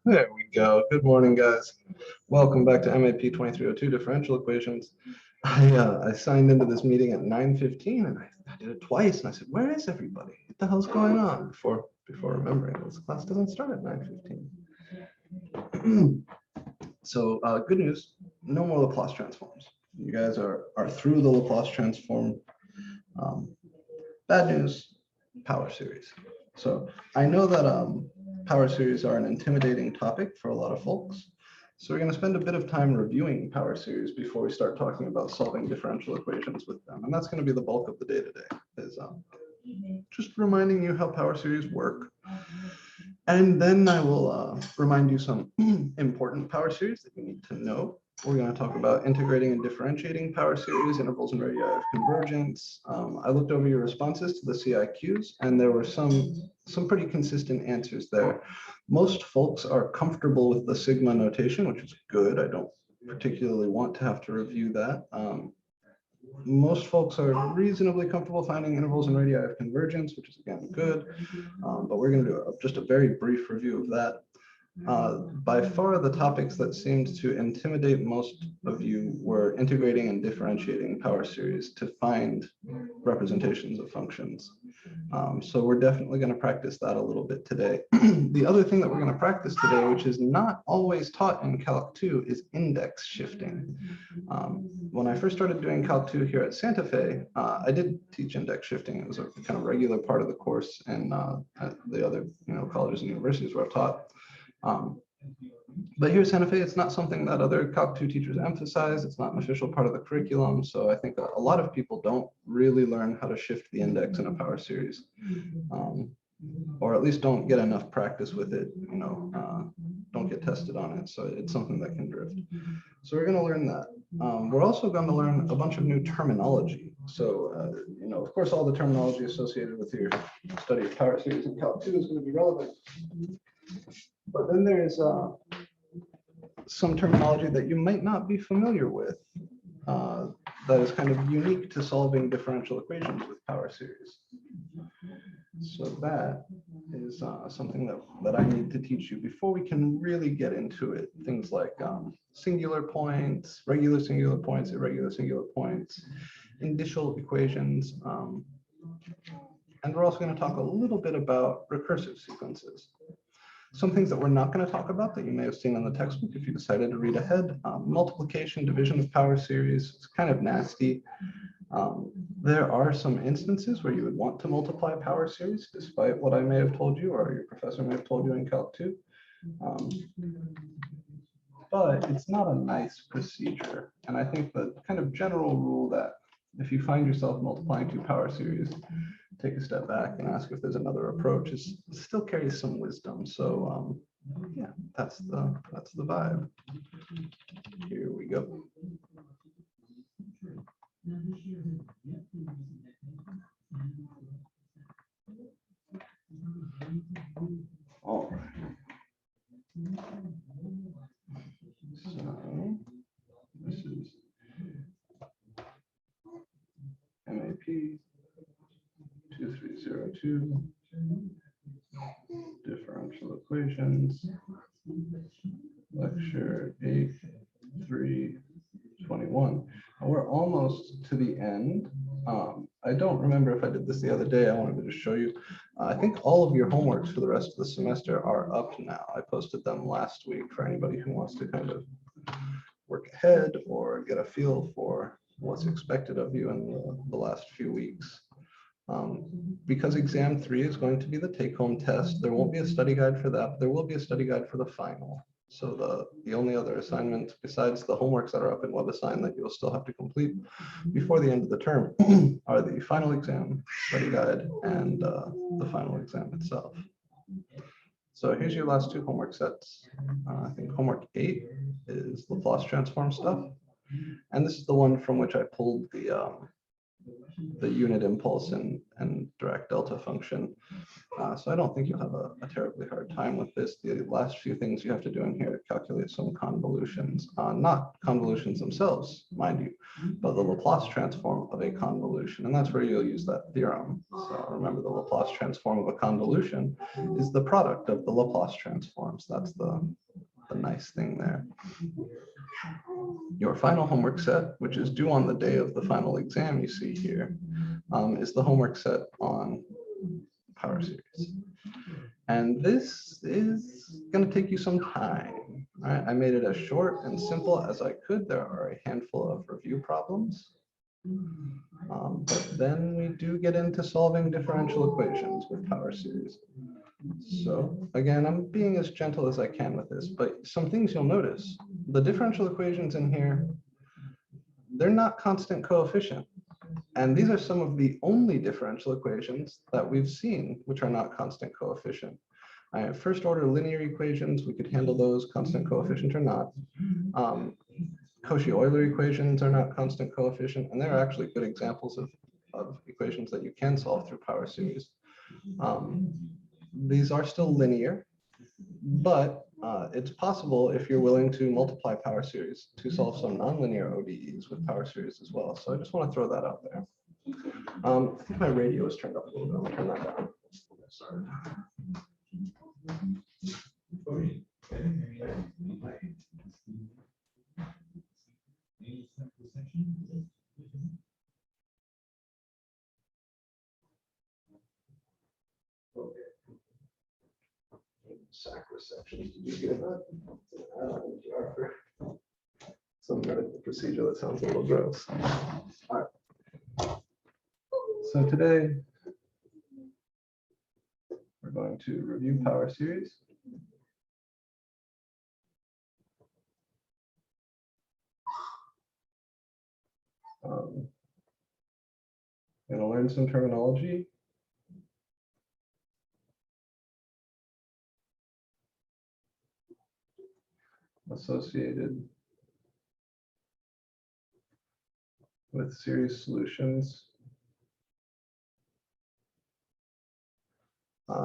There we go. Good morning, guys. Welcome back to MAP2302 Differential Equations. I signed into this meeting at 9:15 and I did it twice and I said, where is everybody? What the hell's going on? Before remembering this class doesn't start at 9:15. So good news, no more Laplace transforms. You guys are through the Laplace transform. Bad news, power series. So I know that power series are an intimidating topic for a lot of folks. So we're going to spend a bit of time reviewing power series before we start talking about solving differential equations with them. And that's going to be the bulk of the day today, is just reminding you how power series work. And then I will remind you some important power series that you need to know. We're going to talk about integrating and differentiating power series, intervals and radii of convergence. I looked over your responses to the CIQs, and there were some pretty consistent answers there. Most folks are comfortable with the sigma notation, which is good. I don't particularly want to have to review that. Most folks are reasonably comfortable finding intervals and radii of convergence, which is again good. But we're going to do just a very brief review of that. By far, the topics that seemed to intimidate most of you were integrating and differentiating power series to find representations of functions. So we're definitely going to practice that a little bit today. The other thing that we're going to practice today, which is not always taught in Calc 2, is index shifting. When I first started doing Calc 2 here at Santa Fe, I did teach index shifting. It was a kind of regular part of the course in the other colleges and universities where I've taught. But here at Santa Fe, it's not something that other Calc 2 teachers emphasize. It's not an official part of the curriculum. So I think a lot of people don't really learn how to shift the index in a power series, or at least don't get enough practice with it, don't get tested on it. So it's something that can drift. So we're going to learn that. We're also going to learn a bunch of new terminology. So, of course, all the terminology associated with your study of power series in Calc 2 is going to be relevant. But then there is some terminology that you might not be familiar with that is kind of unique to solving differential equations with power series. So that is something that I need to teach you before we can really get into it. Things like singular points, regular singular points, irregular singular points, indicial equations. And we're also going to talk a little bit about recursive sequences. Some things that we're not going to talk about that you may have seen in the textbook if you decided to read ahead. Multiplication, division of power series, it's kind of nasty. There are some instances where you would want to multiply power series, despite what I may have told you or your professor may have told you in Calc 2. But it's not a nice procedure. And I think the kind of general rule that if you find yourself multiplying two power series, take a step back and ask if there's another approach, is still carries some wisdom. So yeah, that's the vibe. Here we go. All right. So this is MAP2302 differential equations, lecture 8.3.21. We're almost to the end. I don't remember if I did this the other day. I wanted to just show you. I think all of your homeworks for the rest of the semester are up now. I posted them last week for anybody who wants to kind of work ahead or get a feel for what's expected of you in the last few weeks. Because exam 3 is going to be the take-home test, there won't be a study guide for that, but there will be a study guide for the final. So the only other assignment besides the homeworks that are up in WebAssign that you'll still have to complete before the end of the term are the final exam, study guide, and the final exam itself. So here's your last two homework sets. I think homework 8 is Laplace transform stuff. And this is the one from which I pulled the the unit impulse and direct delta function. So I don't think you'll have a terribly hard time with this. The last few things you have to do in here to calculate some convolutions, not convolutions themselves, mind you, but the Laplace transform of a convolution. And that's where you'll use that theorem. So remember, the Laplace transform of a convolution is the product of the Laplace transforms. That's the nice thing there. Your final homework set, which is due on the day of the final exam you see here, is the homework set on power series. And this is going to take you some time. Right? I made it as short and simple as I could. There are a handful of review problems. But then we do get into solving differential equations with power series. So again, I'm being as gentle as I can with this, but some things you'll notice. The differential equations in here, they're not constant coefficient. And these are some of the only differential equations that we've seen, which are not constant coefficient. First order linear equations, we could handle those constant coefficient or not. Cauchy-Euler equations are not constant coefficient, and they're actually good examples of equations that you can solve through power series. These are still linear, but it's possible, if you're willing to multiply power series, to solve some nonlinear ODEs with power series as well. So I just want to throw that out there. I think my radio is turned up a little bit. I'll turn that down. Sorry. SAC reception. Did you get that? Some medical procedure that sounds a little gross. All right. So today we're going to review power series. Going to learn some terminology. Associated with series solutions.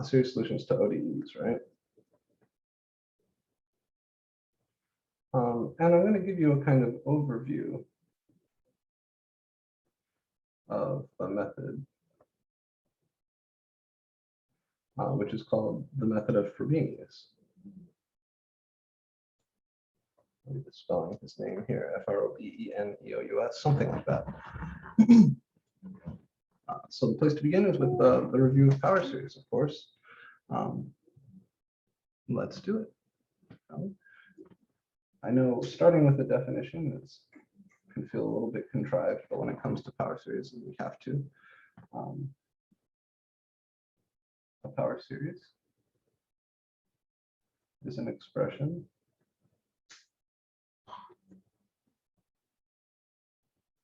Series solutions to ODEs, right? And I'm going to give you a kind of overview of a method, which is called the method of Frobenius. The spelling his name here, F-R-O-B-E-N-E-O-U-S, something like that. So the place to begin is with the review of power series, of course. Let's do it. I know starting with the definition can feel a little bit contrived, but when it comes to power series, we have to. A power series is an expression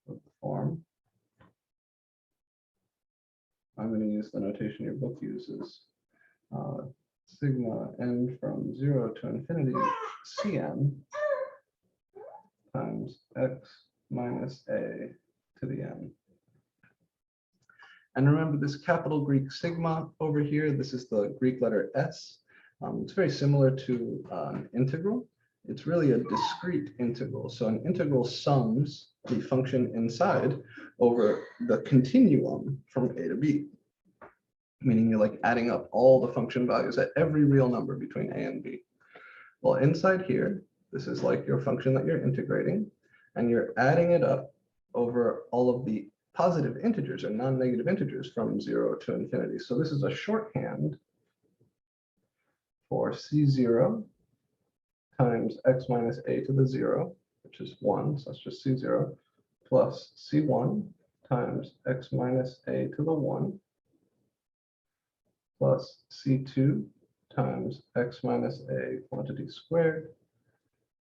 of the form. I'm going to use the notation your book uses. Sigma n from 0 to infinity Cn times x minus a to the n. And remember this capital Greek sigma over here, this is the Greek letter s. It's very similar to an integral. It's really a discrete integral. So an integral sums the function inside over the continuum from a to b, meaning you're like adding up all the function values at every real number between a and b. Well, inside here, this is like your function that you're integrating, and you're adding it up over all of the positive integers or non-negative integers from 0 to infinity. So this is a shorthand for C0 times x minus a to the 0, which is 1, so that's just C0, plus C1 times x minus a to the 1, plus C2 times x minus a quantity squared,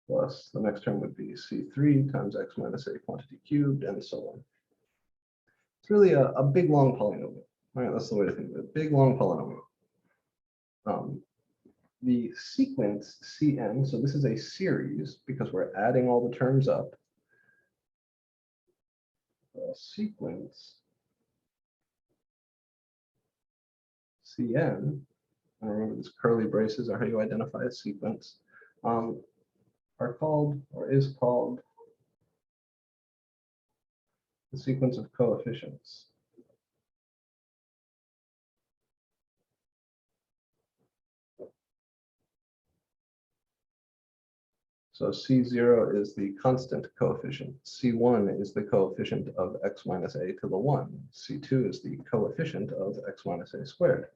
plus the next term would be C3 times x minus a quantity cubed, and so on. It's really a big, long polynomial. All right, that's the way to think of it. Big, long polynomial. The sequence Cn, so this is a series because we're adding all the terms up. the sequence Cn, and remember these curly braces are how you identify a sequence, are called or is called the sequence of coefficients. So C0 is the constant coefficient. C1 is the coefficient of x minus a to the 1. C2 is the coefficient of x minus a squared.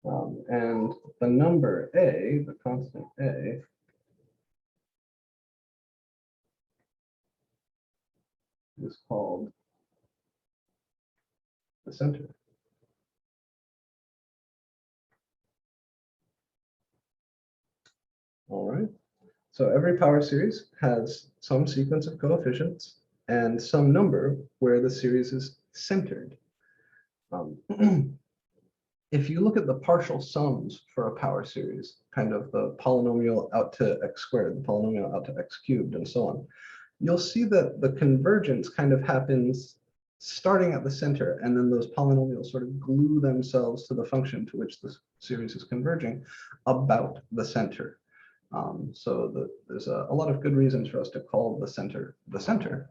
And the number a, the constant a, is called the center. All right. So every power series has some sequence of coefficients and some number where the series is centered. If you look at the partial sums for a power series, kind of the polynomial out to x squared, the polynomial out to x cubed, and so on, you'll see that the convergence kind of happens starting at the center, and then those polynomials sort of glue themselves to the function to which the series is converging about the center. There's a lot of good reasons for us to call the center the center.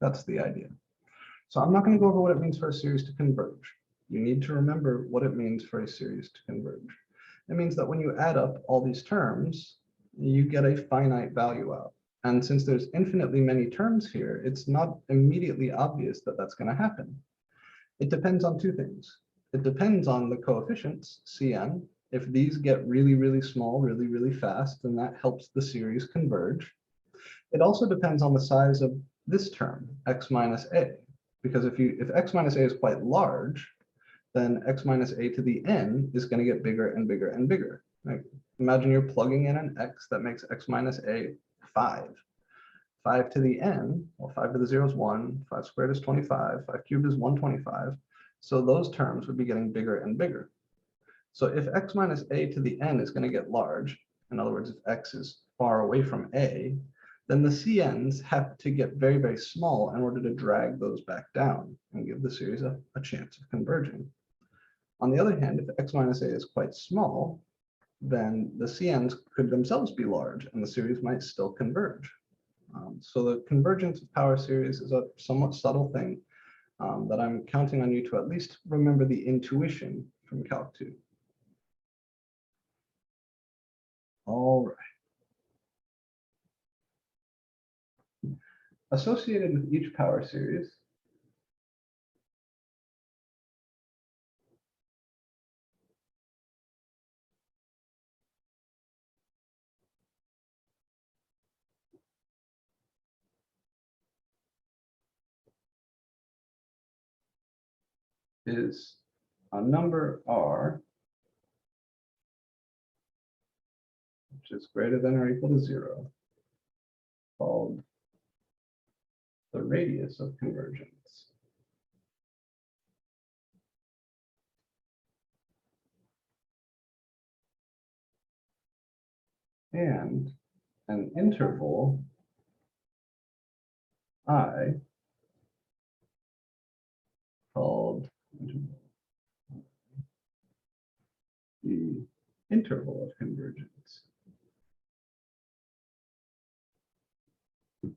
That's the idea. So I'm not going to go over what it means for a series to converge. You need to remember what it means for a series to converge. It means that when you add up all these terms, you get a finite value out. And since there's infinitely many terms here, it's not immediately obvious that that's going to happen. It depends on two things. It depends on the coefficients, Cn. If these get really, really small, really, really fast, then that helps the series converge. It also depends on the size of this term, x minus a. Because if x minus a is quite large, then x minus a to the n is going to get bigger and bigger and bigger. Like, imagine you're plugging in an x that makes x minus a 5. 5 to the n, well, 5 to the 0 is 1, 5 squared is 25, 5 cubed is 125. So those terms would be getting bigger and bigger. So if x minus a to the n is going to get large, in other words, if x is far away from a, then the CNs have to get very, very small in order to drag those back down and give the series a chance of converging. On the other hand, if x minus a is quite small, then the CNs could themselves be large and the series might still converge. So the convergence of power series is a somewhat subtle thing that I'm counting on you to at least remember the intuition from Calc 2. All right. Associated with each power series is a number r, which is greater than or equal to 0, called the radius of convergence. And an interval I called the interval of convergence. So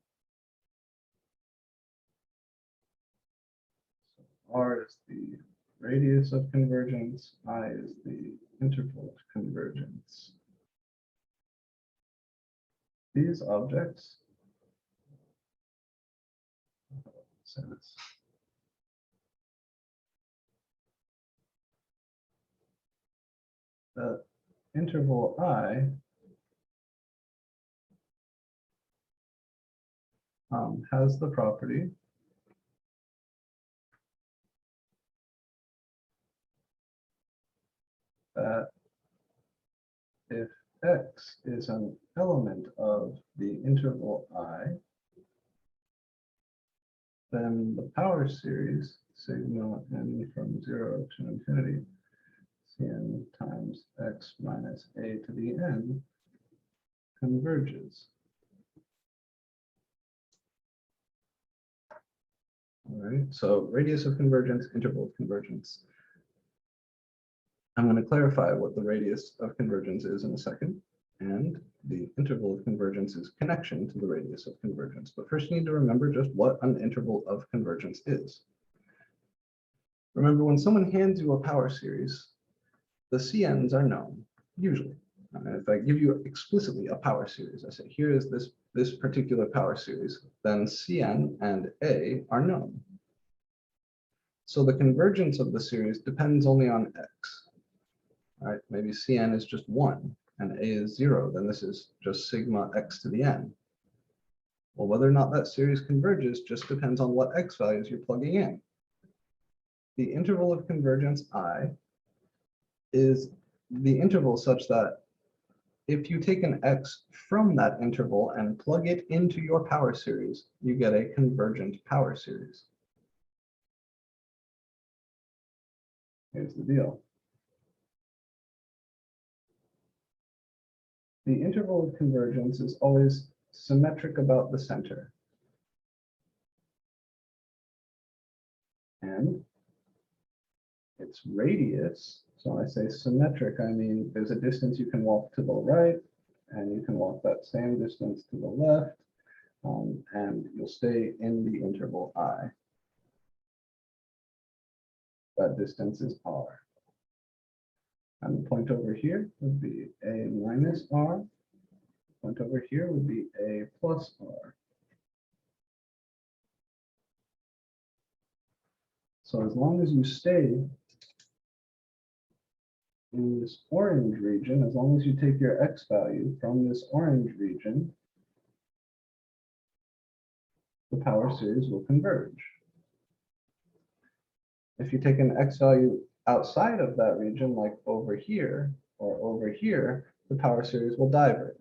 R is the radius of convergence, I is the interval of convergence. These objects the interval I has the property that if x is an element of the interval I, then the power series sigma n from 0 to infinity Cn times x minus a to the n converges. All right, so radius of convergence, interval of convergence. I'm going to clarify what the radius of convergence is in a second, and the interval of convergence is connection to the radius of convergence. But first you need to remember just what an interval of convergence is. Remember, when someone hands you a power series, the CNs are known, usually. If I give you explicitly a power series, I say, here is this particular power series, then CN and A are known. So the convergence of the series depends only on X. All right, maybe Cn is just 1 and A is 0, then this is just sigma x to the n. Well, whether or not that series converges just depends on what X values you're plugging in. The interval of convergence I is the interval such that if you take an X from that interval and plug it into your power series, you get a convergent power series. Here's the deal. The interval of convergence is always symmetric about the center. And its radius, so when I say symmetric, I mean there's a distance you can walk to the right, and you can walk that same distance to the left, and you'll stay in the interval I. That distance is R. And the point over here would be A minus R. The point over here would be A plus R. So as long as you stay in this orange region, as long as you take your X value from this orange region, the power series will converge. If you take an X value outside of that region, like over here or over here, the power series will diverge.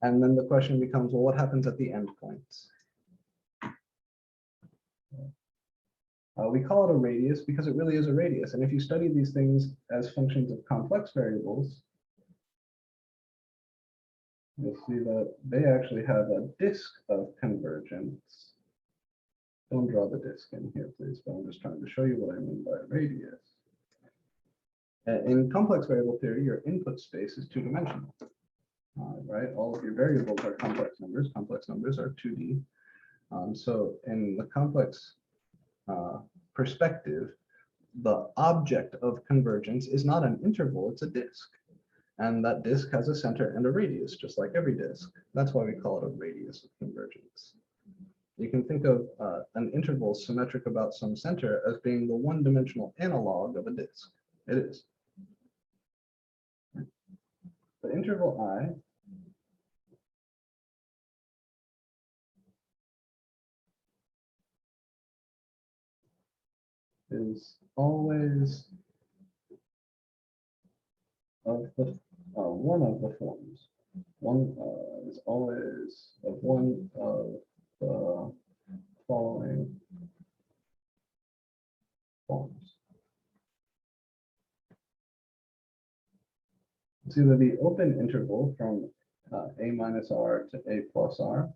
And then the question becomes, well, what happens at the endpoints? We call it a radius because it really is a radius. And if you study these things as functions of complex variables, you'll see that they actually have a disk of convergence. Don't draw the disk in here, please, but I'm just trying to show you what I mean by radius. In complex variable theory, your input space is two-dimensional, right? All of your variables are complex numbers. Complex numbers are 2D. So in the complex perspective, the object of convergence is not an interval, it's a disk. And that disk has a center and a radius, just like every disk. That's why we call it a radius of convergence. You can think of an interval symmetric about some center as being the one-dimensional analog of a disk. It is. The interval I is always of the one of the forms. One is always of one of the following forms. It's either the open interval from A minus R to A plus R,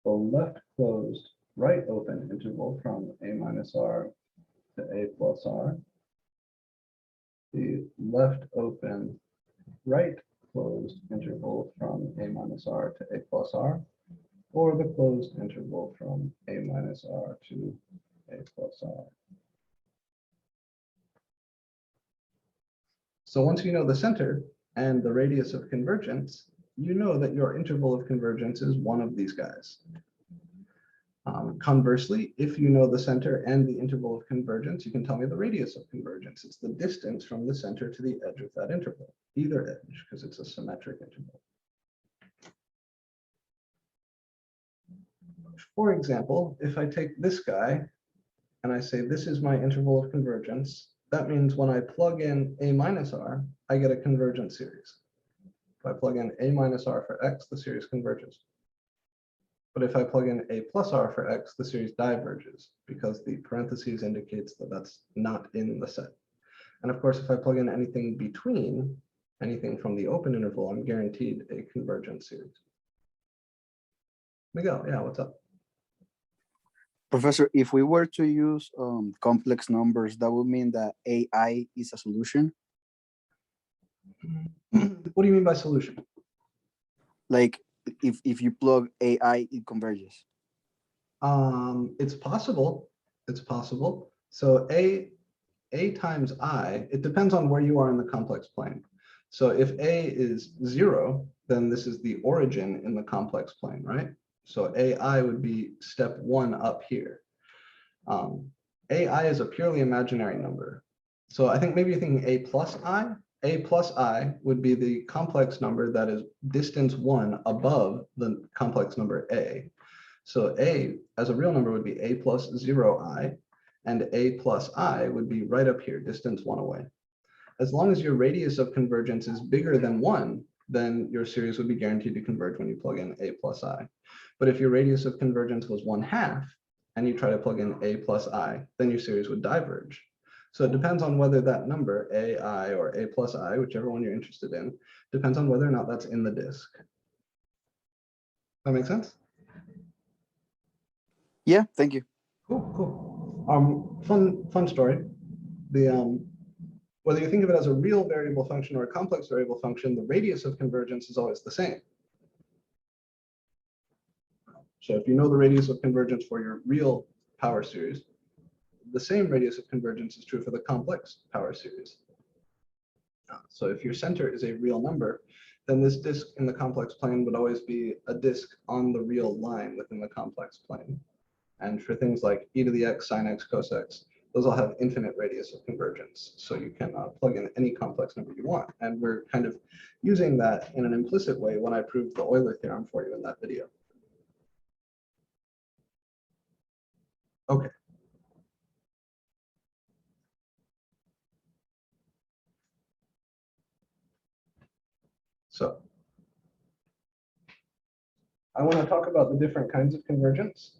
the left closed right open interval from A minus R to A plus R, the left open right closed interval from A minus R to A plus R, or the closed interval from A minus R to A plus R. So once you know the center and the radius of convergence, you know that your interval of convergence is one of these guys. Conversely, if you know the center and the interval of convergence, you can tell me the radius of convergence. It's the distance from the center to the edge of that interval, either edge, because it's a symmetric interval. For example, if I take this guy and I say this is my interval of convergence, that means when I plug in A minus R, I get a convergent series. If I plug in A minus R for X, the series converges. But if I plug in A plus R for X, the series diverges because the parentheses indicates that that's not in the set. And of course, if I plug in anything between, anything from the open interval, I'm guaranteed a convergent series. Miguel, yeah, what's up? Professor, if we were to use complex numbers, that would mean that AI is a solution. What do you mean by solution? Like if you plug AI, it converges. It's possible. It's possible. So A times I, it depends on where you are in the complex plane. So if A is 0, then this is the origin in the complex plane, right? So AI would be step 1 up here. AI is a purely imaginary number. So I think maybe you're thinking A plus I. A plus I would be the complex number that is distance 1 above the complex number A. So A as a real number would be A plus 0I, and A plus I would be right up here, distance 1 away. As long as your radius of convergence is bigger than 1, then your series would be guaranteed to converge when you plug in A plus I. But if your radius of convergence was 1/2, and you try to plug in A plus I, then your series would diverge. So it depends on whether that number, AI or A plus I, whichever one you're interested in, depends on whether or not that's in the disk. That make sense? Yeah, thank you. Cool. Fun story. Whether you think of it as a real variable function or a complex variable function, the radius of convergence is always the same. So if you know the radius of convergence for your real power series, the same radius of convergence is true for the complex power series. So if your center is a real number, then this disk in the complex plane would always be a disk on the real line within the complex plane. And for things like e to the x, sine x, cos x, those all have infinite radius of convergence. So you can plug in any complex number you want. And we're kind of using that in an implicit way when I proved the Euler theorem for you in that video. Okay. So I want to talk about the different kinds of convergence.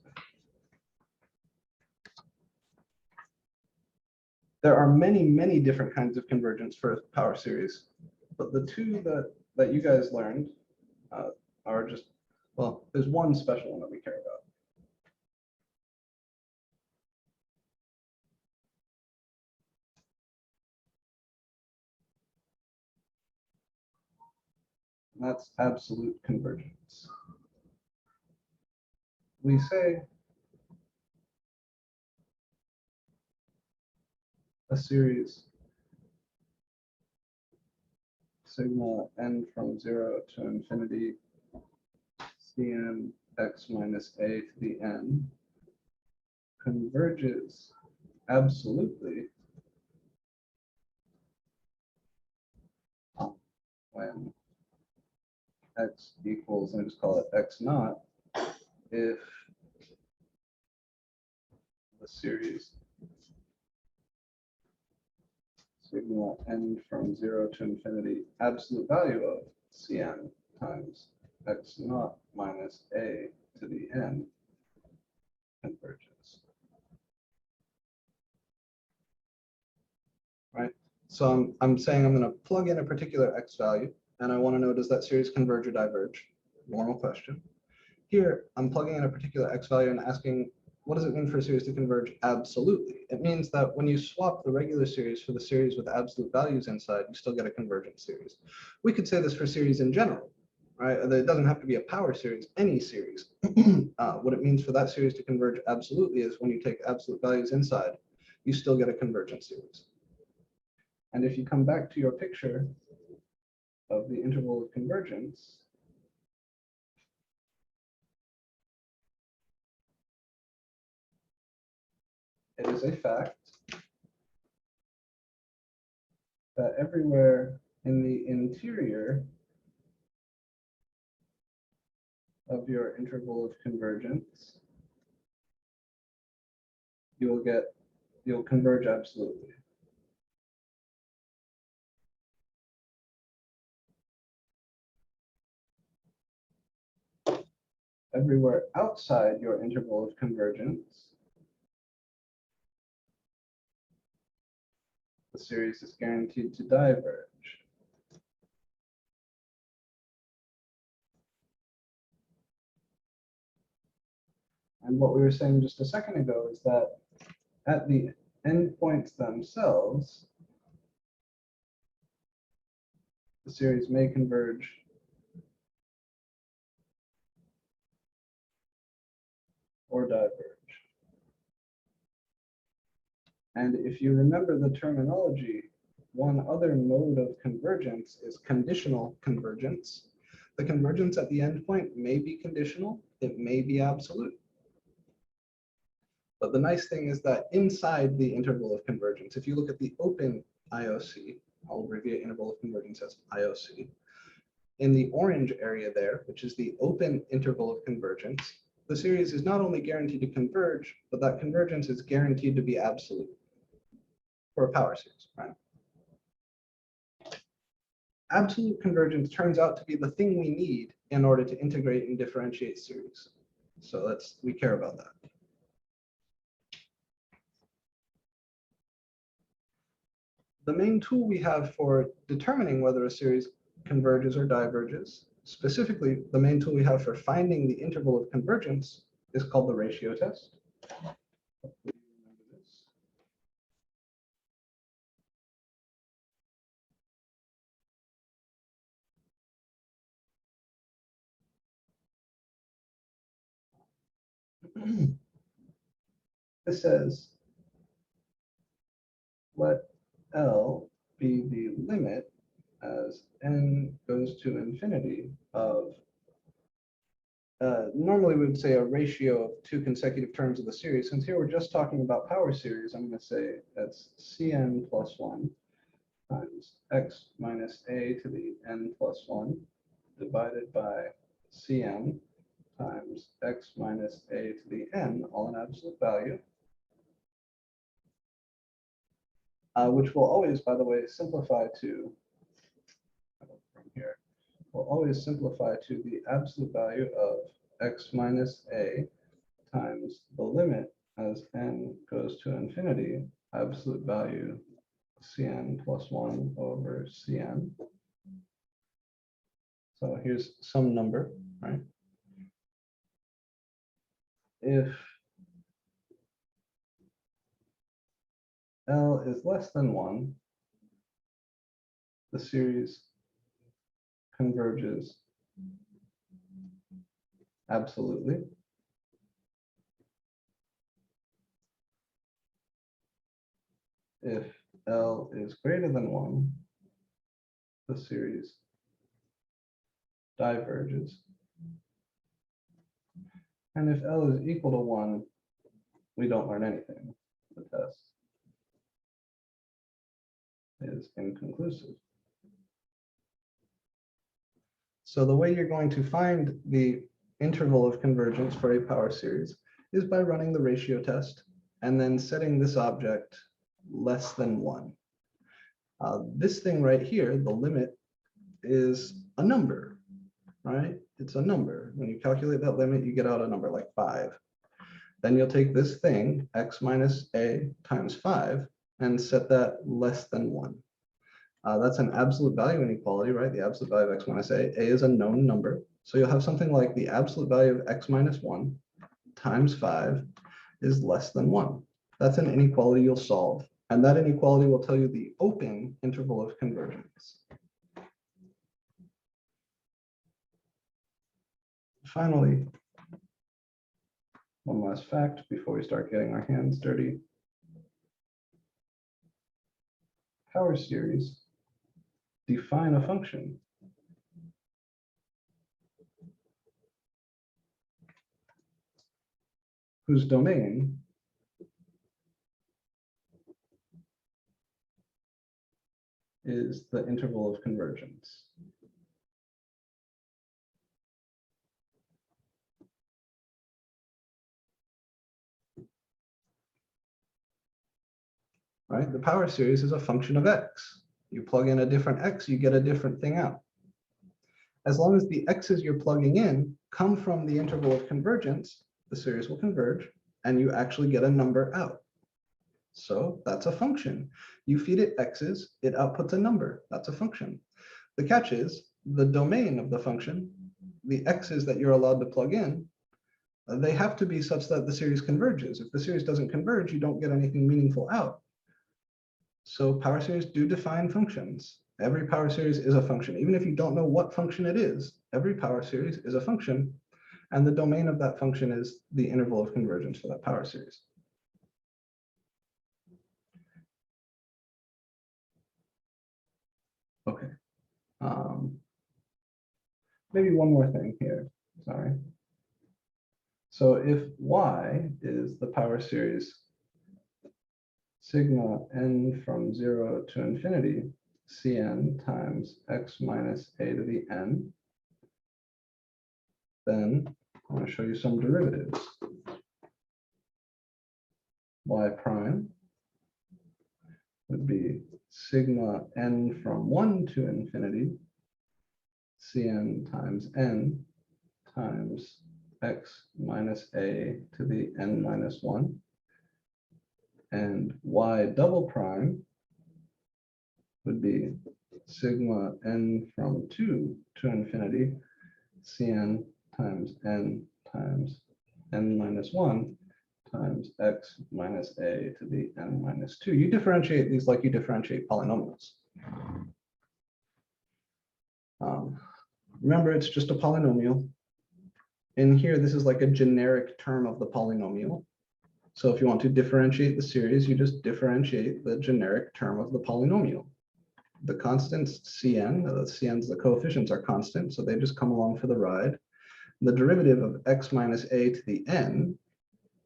There are many, many different kinds of convergence for a power series, but the two that you guys learned are just, well, there's one special one that we care about. And that's absolute convergence. We say a series sigma n from 0 to infinity Cn x minus a to the n converges absolutely when x equals, let me just call it x naught, if the series sigma n from 0 to infinity absolute value of Cn times x naught minus a to the n converges. Right? So I'm saying I'm going to plug in a particular x value, and I want to know, does that series converge or diverge? Normal question. Here, I'm plugging in a particular x value and asking, what does it mean for a series to converge absolutely? It means that when you swap the regular series for the series with absolute values inside, you still get a convergent series. We could say this for series in general, right? It doesn't have to be a power series, any series. What it means for that series to converge absolutely is when you take absolute values inside, you still get a convergent series. And if you come back to your picture of the interval of convergence, it is a fact that everywhere in the interior of your interval of convergence, you'll converge absolutely. Everywhere outside your interval of convergence, the series is guaranteed to diverge. And what we were saying just a second ago is that at the endpoints themselves, the series may converge or diverge. And if you remember the terminology, one other mode of convergence is conditional convergence. The convergence at the endpoint may be conditional, it may be absolute. But the nice thing is that inside the interval of convergence, if you look at the open IOC, I'll abbreviate interval of convergence as IOC, in the orange area there, which is the open interval of convergence, the series is not only guaranteed to converge, but that convergence is guaranteed to be absolute for a power series, right? Absolute convergence turns out to be the thing we need in order to integrate and differentiate series. So we care about that. The main tool we have for determining whether a series converges or diverges, specifically the main tool we have for finding the interval of convergence, is called the ratio test. This says, let L be the limit as n goes to infinity of, normally we would say a ratio of two consecutive terms of the series. Since here we're just talking about power series, I'm going to say that's Cn plus 1 times x minus a to the n plus 1 divided by Cn times x minus a to the n, all in absolute value. Which will always, by the way, simplify to, from here, will always simplify to the absolute value of x minus a times the limit as n goes to infinity, absolute value Cn plus 1 over Cn. So here's some number, right? If L is less than 1, the series converges absolutely. If L is greater than 1, the series diverges. And if L is equal to 1, we don't learn anything. The test is inconclusive. So the way you're going to find the interval of convergence for a power series is by running the ratio test and then setting this object less than 1. This thing right here, the limit, is a number, right? It's a number. When you calculate that limit, you get out a number like 5. Then you'll take this thing, x minus a times 5, and set that less than 1. That's an absolute value inequality, right? The absolute value of x minus a. A is a known number. So you'll have something like the absolute value of x minus 1 times 5 is less than 1. That's an inequality you'll solve. And that inequality will tell you the open interval of convergence. Finally, one last fact before we start getting our hands dirty. Power series define a function whose domain is the interval of convergence. Right? The power series is a function of x. You plug in a different x, you get a different thing out. As long as the x's you're plugging in come from the interval of convergence, the series will converge and you actually get a number out. So that's a function. You feed it x's, it outputs a number. That's a function. The catch is the domain of the function, the x's that you're allowed to plug in, they have to be such that the series converges. If the series doesn't converge, you don't get anything meaningful out. So power series do define functions. Every power series is a function. Even if you don't know what function it is, every power series is a function. And the domain of that function is the interval of convergence for that power series. Okay. Maybe one more thing here, sorry. So if y is the power series sigma n from 0 to infinity, Cn times x minus a to the n, then I want to show you some derivatives. Y prime would be sigma n from 1 to infinity, Cn times n times x minus a to the n minus 1. And y double prime would be sigma n from 2 to infinity, Cn times n minus 1 times x minus a to the n minus 2. You differentiate these like you differentiate polynomials. Remember, it's just a polynomial. In here, this is like a generic term of the polynomial. So if you want to differentiate the series, you just differentiate the generic term of the polynomial. The constants Cn, the coefficients are constant, so they just come along for the ride. The derivative of x minus a to the n,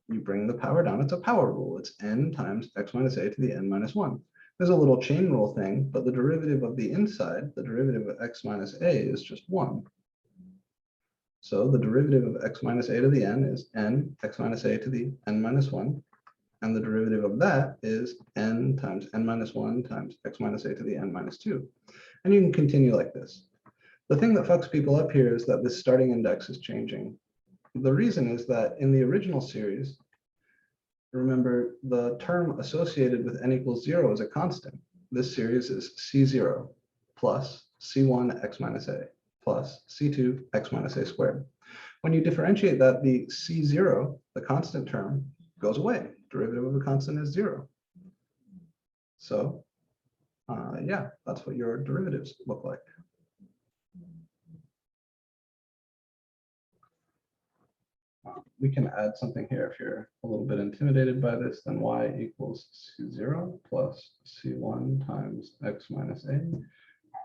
you bring the power down. It's a power rule. It's n times x minus a to the n minus 1. There's a little chain rule thing, but the derivative of the inside, the derivative of x minus a is just 1. So the derivative of x minus a to the n is n x minus a to the n minus 1. And the derivative of that is n times n minus 1 times x minus a to the n minus 2. And you can continue like this. The thing that fucks people up here is that this starting index is changing. The reason is that in the original series, remember, the term associated with n equals 0 is a constant. This series is C0 plus C1 x minus a plus C2 x minus a squared. When you differentiate that, the C0, the constant term, goes away. Derivative of a constant is 0. So yeah, that's what your derivatives look like. We can add something here. If you're a little bit intimidated by this, then y equals C0 plus C1 times x minus a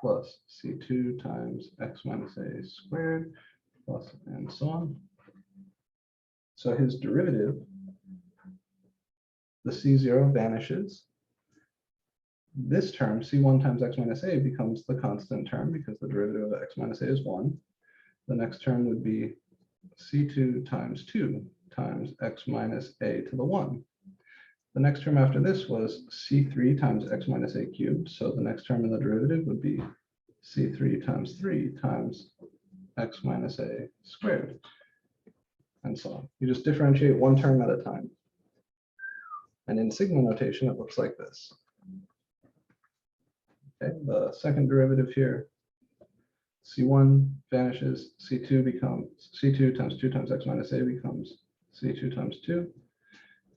plus C2 times x minus a squared plus and so on. So his derivative, the C0 vanishes. This term, C1 times x minus a, becomes the constant term because the derivative of x minus a is 1. The next term would be C2 times 2 times x minus a to the 1. The next term after this was C3 times x minus a cubed. So the next term in the derivative would be C3 times 3 times x minus a squared, and so on. You just differentiate one term at a time. And in sigma notation, it looks like this. Okay, the second derivative here, C1 vanishes, C2 becomes C2 times 2 times x minus a becomes C2 times 2.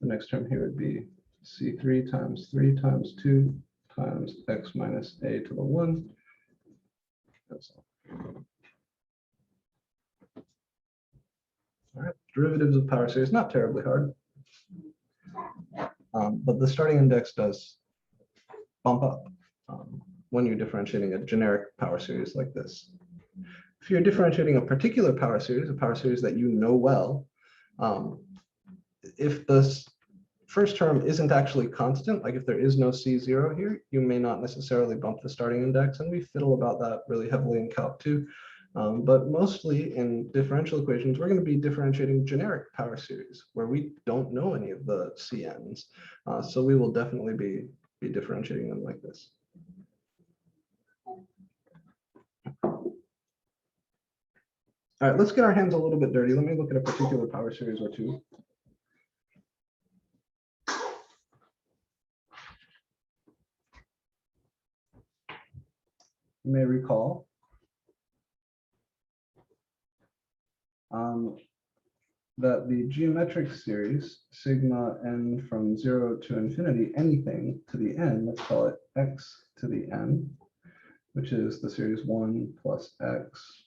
The next term here would be C3 times 3 times 2 times x minus a to the 1. That's all. All right, derivatives of power series, not terribly hard. But the starting index does bump up when you're differentiating a generic power series like this. If you're differentiating a particular power series, a power series that you know well, if the first term isn't actually constant, like if there is no C0 here, you may not necessarily bump the starting index, and we fiddle about that really heavily in Calc 2. But mostly in differential equations, we're going to be differentiating generic power series where we don't know any of the CNs. So we will definitely be differentiating them like this. All right, let's get our hands a little bit dirty. Let me look at a particular power series or two. You may recall that the geometric series, sigma n from 0 to infinity, anything to the n, let's call it x to the n, which is the series 1 plus x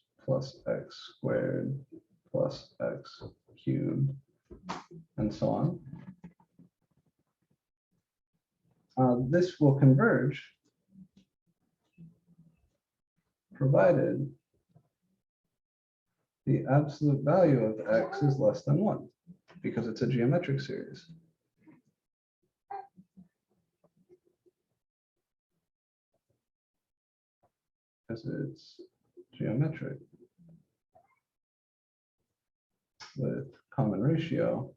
squared plus x cubed, and so on. This will converge provided the absolute value of x is less than 1, because it's a geometric series. Because it's geometric with common ratio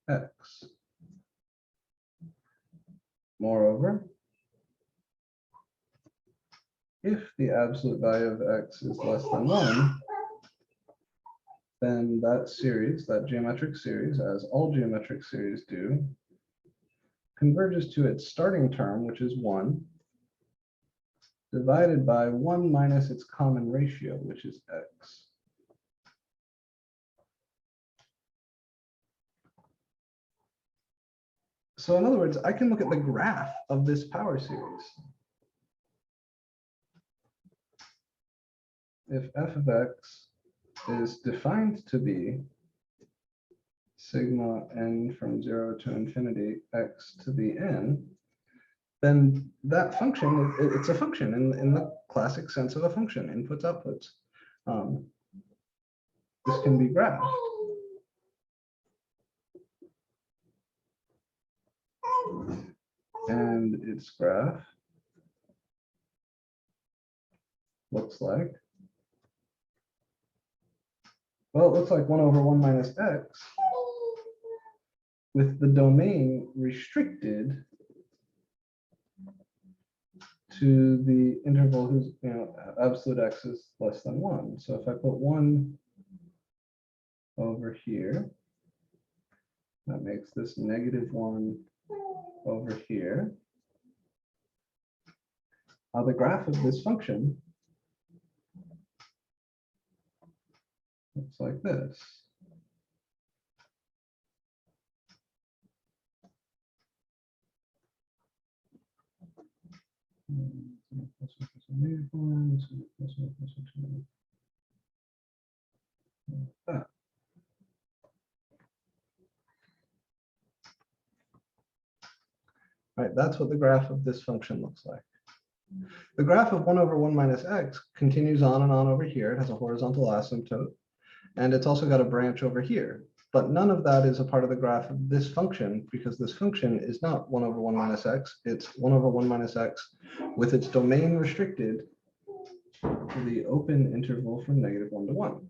x. Moreover, if the absolute value of x is less than 1, then that series, that geometric series, as all geometric series do, converges to its starting term, which is 1, divided by 1 minus its common ratio, which is x. So in other words, I can look at the graph of this power series. If f of x is defined to be sigma n from 0 to infinity x to the n, then that function, it's a function in the classic sense of a function, inputs, outputs. This can be graphed. And its graph looks like, well, it looks like 1 over 1 minus x with the domain restricted to the interval whose absolute x is less than 1. So if I put 1 over here, that makes this -1 over here. The graph of this function looks like this. That. Right, that's what the graph of this function looks like. The graph of 1 over 1 minus x continues on and on over here. It has a horizontal asymptote, and it's also got a branch over here. But none of that is a part of the graph of this function, because this function is not 1 over 1 minus x. It's 1 over 1 minus x with its domain restricted to the open interval from -1 to 1.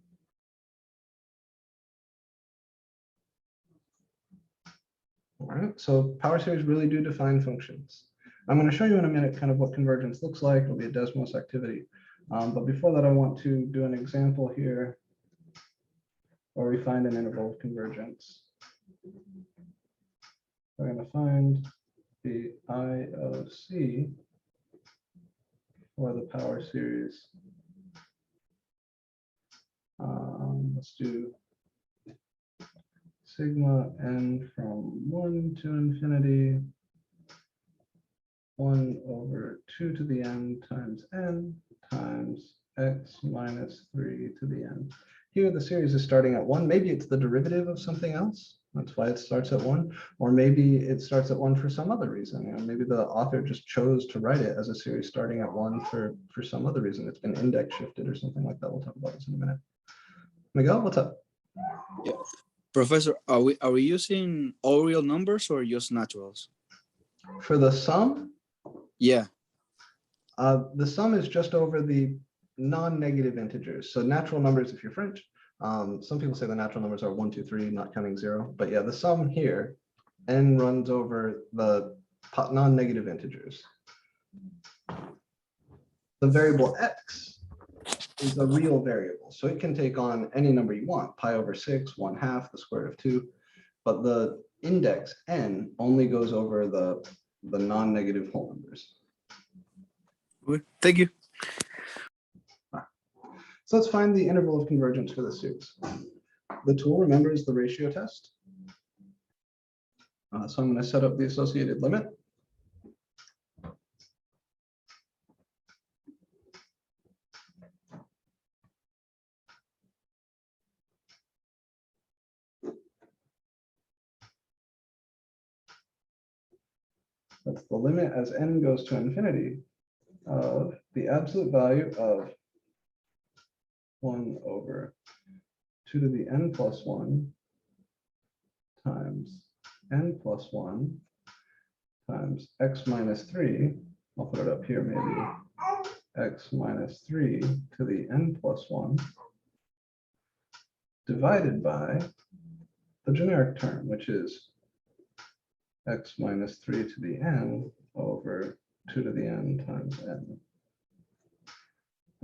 All right, so power series really do define functions. I'm going to show you in a minute kind of what convergence looks like. It'll be a Desmos activity. But before that, I want to do an example here where we find an interval of convergence. We're going to find the IOC for the power series. Let's do sigma n from 1 to infinity, 1 over 2 to the n times n times x minus 3 to the n. Here the series is starting at 1. Maybe it's the derivative of something else. That's why it starts at 1. Or maybe it starts at 1 for some other reason. Maybe the author just chose to write it as a series starting at 1 for some other reason. It's been index shifted or something like that. We'll talk about this in a minute. Miguel, what's up? Yeah. Professor, are we using all real numbers or just naturals? For the sum? Yeah. The sum is just over the non-negative integers. So natural numbers, if you're French, some people say the natural numbers are 1, 2, 3, not counting 0. But yeah, the sum here, n runs over the non-negative integers. The variable x is a real variable. So it can take on any number you want, pi over 6, 1/2, the square root of 2. But the index n only goes over the non-negative whole numbers. Good. Thank you. So let's find the interval of convergence for this series. The tool, remember, is the ratio test. So I'm going to set up the associated limit. That's the limit as n goes to infinity of the absolute value of 1 over 2 to the n plus 1 times n plus 1 times x minus 3. I'll put it up here maybe. X minus 3 to the n plus 1 divided by the generic term, which is x minus 3 to the n over 2 to the n times n.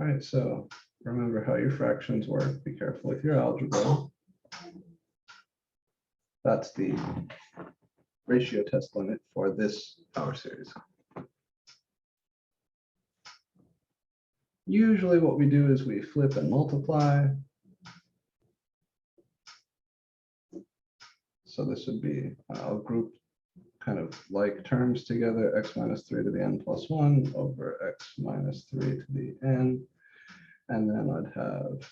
All right, so remember how your fractions work. Be careful with your algebra. That's the ratio test limit for this power series. Usually what we do is we flip and multiply. So this would be, I'll group kind of like terms together, x minus 3 to the n plus 1 over x minus 3 to the n. And then I'd have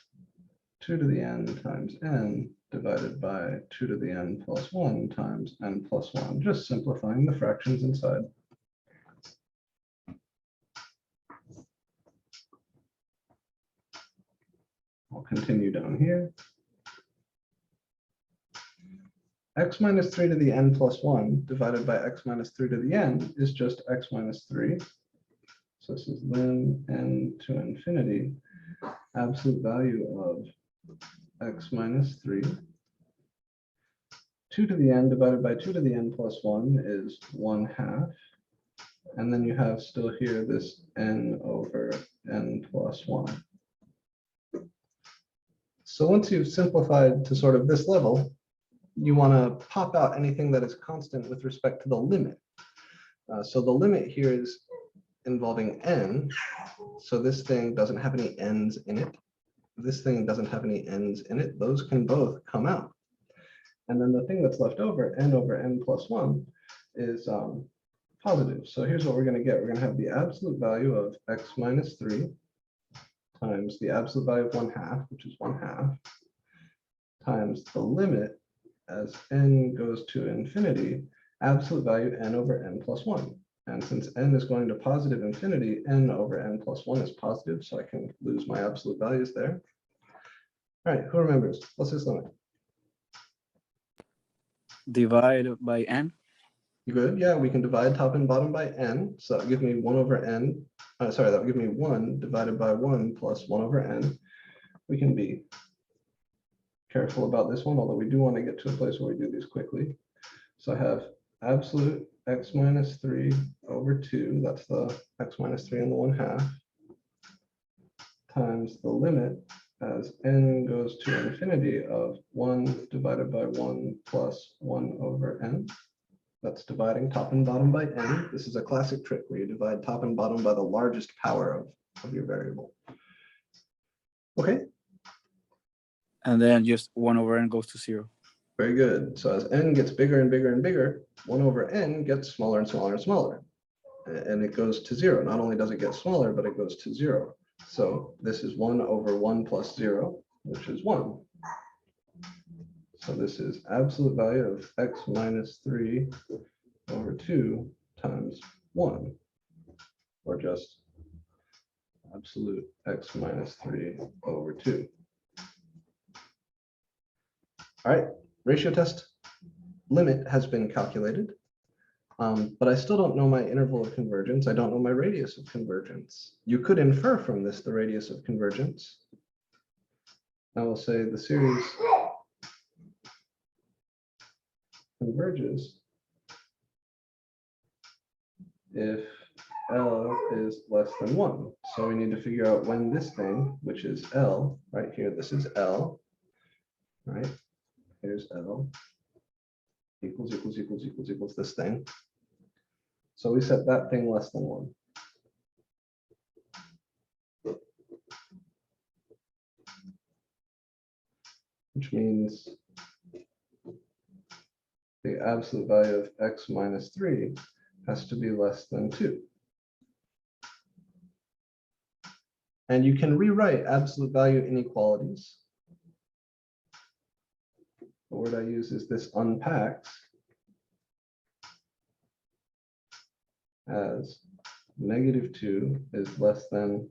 2 to the n times n divided by 2 to the n plus 1 times n plus 1, just simplifying the fractions inside. I'll continue down here. X minus 3 to the n plus 1 divided by x minus 3 to the n is just x minus 3. So this is lim n to infinity, absolute value of x minus 3. 2 to the n divided by 2 to the n plus 1 is 1/2. And then you have still here this n over n plus 1. So once you've simplified to sort of this level, you want to pop out anything that is constant with respect to the limit. So the limit here is involving n. So this thing doesn't have any n's in it. This thing doesn't have any n's in it. Those can both come out. And then the thing that's left over, n over n plus 1, is positive. So here's what we're going to get. We're going to have the absolute value of x minus 3 times the absolute value of 1/2, which is 1/2, times the limit as n goes to infinity, absolute value n over n plus 1. And since n is going to positive infinity, n over n plus 1 is positive, so I can lose my absolute values there. All right, who remembers? What's this limit? Divide by n. Good, yeah, we can divide top and bottom by n. So that would give me 1 over n. Sorry, that would give me 1 divided by 1 plus 1 over n. We can be careful about this one, although we do want to get to a place where we do these quickly. So I have absolute x minus 3 over 2, that's the x minus 3 and the 1/2, times the limit as n goes to infinity of 1 divided by 1 plus 1 over n. That's dividing top and bottom by n. This is a classic trick where you divide top and bottom by the largest power of your variable. Okay. And then just 1 over n goes to 0. Very good. So as n gets bigger and bigger and bigger, 1 over n gets smaller and smaller and smaller. And it goes to 0. Not only does it get smaller, but it goes to 0. So this is 1 over 1 plus 0, which is 1. So this is absolute value of x minus 3 over 2 times 1, or just absolute x minus 3 over 2. All right, ratio test limit has been calculated, but I still don't know my interval of convergence. I don't know my radius of convergence. You could infer from this the radius of convergence. I will say the series converges if L is less than 1. So we need to figure out when this thing, which is L, right here, this is L, right? Here's L equals this thing. So we set that thing less than 1. which means the absolute value of x minus 3 has to be less than 2. And you can rewrite absolute value inequalities. The word I use is this unpacks as -2 is less than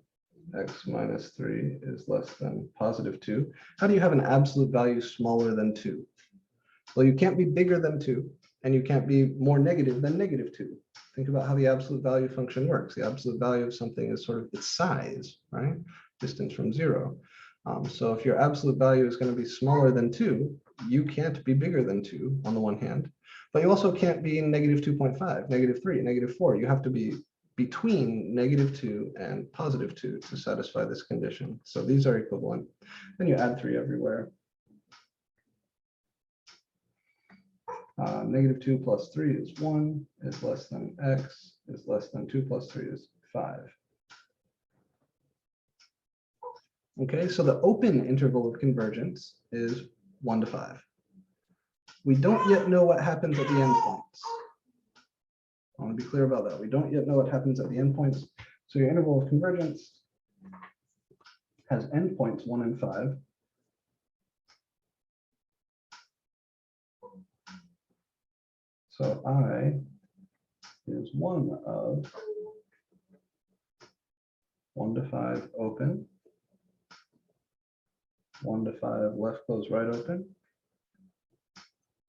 x minus 3 is less than +2. How do you have an absolute value smaller than 2? Well, you can't be bigger than 2, and you can't be more negative than -2. Think about how the absolute value function works. The absolute value of something is sort of its size, right? Distance from 0. So if your absolute value is going to be smaller than 2, you can't be bigger than 2 on the one hand, but you also can't be -2.5, -3, -4. You have to be between -2 and +2 to satisfy this condition. So these are equivalent. Then you add 3 everywhere. -2 plus 3 is 1, is less than x, is less than 2 plus 3 is 5. Okay, so the open interval of convergence is 1 to 5. We don't yet know what happens at the endpoints. I want to be clear about that. We don't yet know what happens at the endpoints. So your interval of convergence has endpoints 1 and 5. So I is one of 1 to 5 open, 1 to 5 left closed, right open,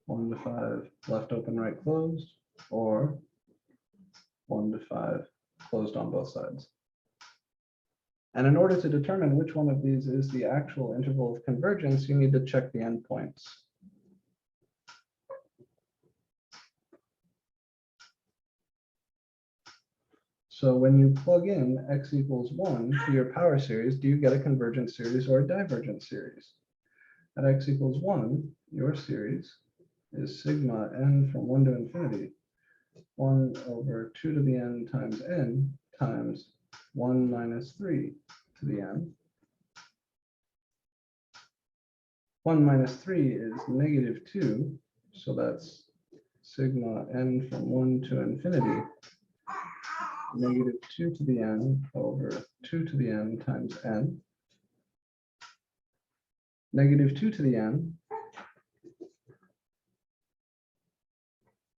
1 to 5 left open, right closed, or 1 to 5 closed on both sides. And in order to determine which one of these is the actual interval of convergence, you need to check the endpoints. So when you plug in x equals 1 to your power series, do you get a convergent series or a divergent series? At x equals 1, your series is sigma n from 1 to infinity, 1 over 2 to the n times n times 1 minus 3 to the n. 1 minus 3 is -2, so that's sigma n from 1 to infinity, -2 to the n over 2 to the n times n. -2 to the n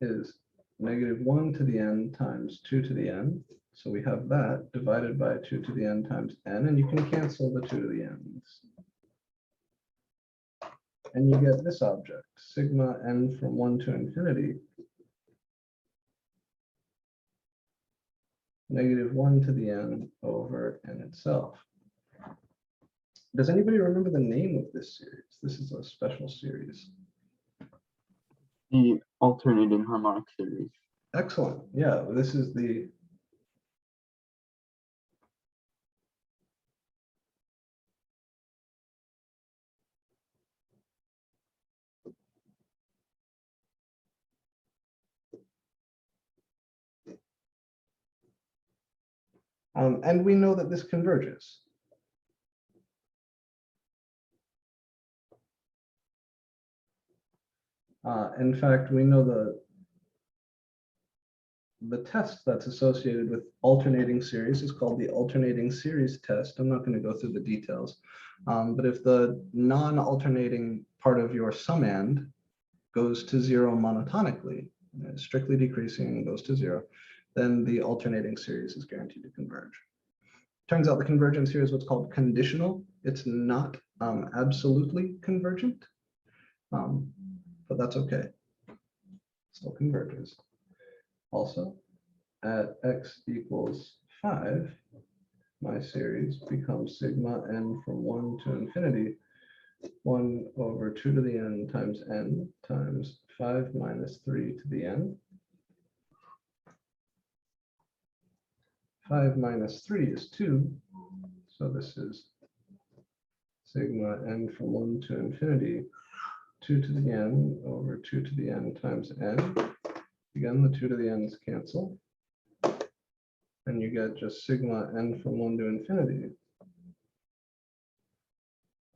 is -1 to the n times 2 to the n. So we have that divided by 2 to the n times n, and you can cancel the 2 to the n's. And you get this object, sigma n from 1 to infinity, -1 to the n over n itself. Does anybody remember the name of this series? This is a special series. The alternating harmonic series. Excellent. Yeah, this is the and we know that this converges. In fact, we know the test that's associated with alternating series is called the alternating series test. I'm not going to go through the details, but if the non-alternating part of your summand goes to 0 monotonically, strictly decreasing goes to 0, then the alternating series is guaranteed to converge. Turns out the convergence here is what's called conditional. It's not absolutely convergent, but that's okay. Still converges. Also, at x equals 5, my series becomes sigma n from 1 to infinity, 1 over 2 to the n times 5 minus 3 to the n. 5 minus 3 is 2, so this is sigma n from 1 to infinity, 2 to the n over 2 to the n times n. Again, the 2 to the n's cancel, and you get just sigma n from 1 to infinity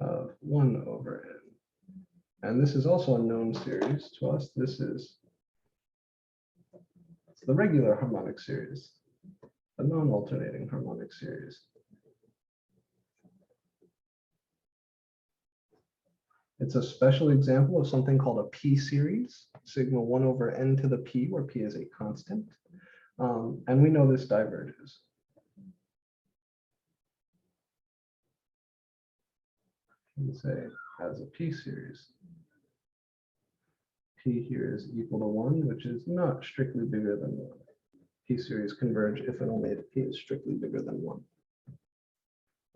of 1 over n. And this is also a known series to us. This is the regular harmonic series, the non-alternating harmonic series. It's a special example of something called a P series, sigma 1 over n to the P, where P is a constant. And we know this diverges. You can say as a P series. P here is equal to 1, which is not strictly bigger than 1. P series converge if and only if P is strictly bigger than 1.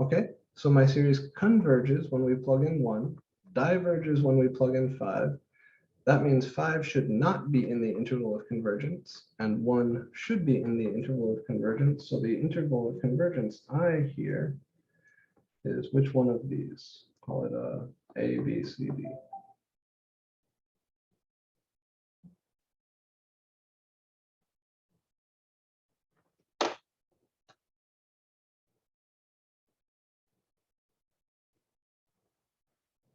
Okay, so my series converges when we plug in 1, diverges when we plug in 5. That means 5 should not be in the interval of convergence, and 1 should be in the interval of convergence. So the interval of convergence I here is which one of these? Call it A, B, C, D.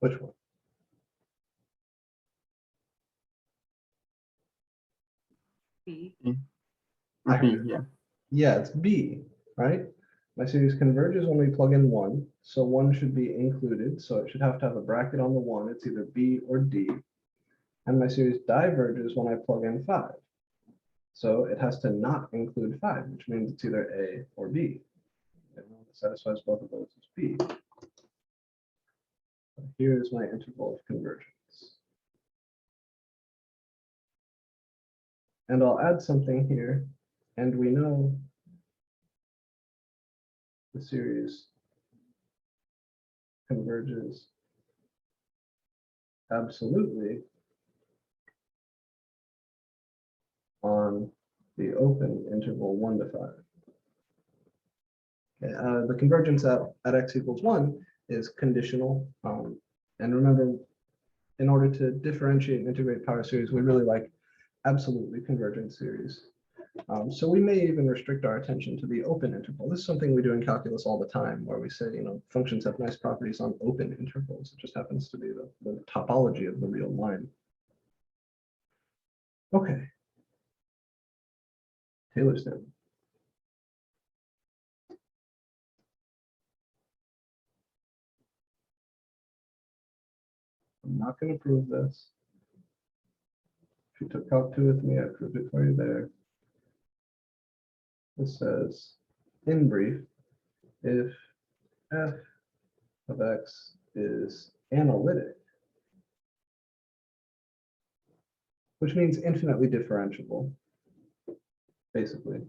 Which one? B, Accurate. yeah. Yeah, it's B, right? My series converges when we plug in 1, so 1 should be included, so it should have to have a bracket on the 1. It's either B or D. And my series diverges when I plug in 5. So it has to not include 5, which means it's either A or B. And one that satisfies both of those is B. So here is my interval of convergence. And I'll add something here, and we know the series converges absolutely on the open interval 1 to 5. Okay, the convergence at x equals 1 is conditional. And remember, in order to differentiate and integrate power series, we really like absolutely convergent series. So we may even restrict our attention to the open interval. This is something we do in calculus all the time, where we say, functions have nice properties on open intervals. It just happens to be the topology of the real line. Okay. Taylor's theorem. I'm not going to prove this. If you took Calc 2 with me, I proved it for you there. This says, in brief, if f of x is analytic, which means infinitely differentiable, basically.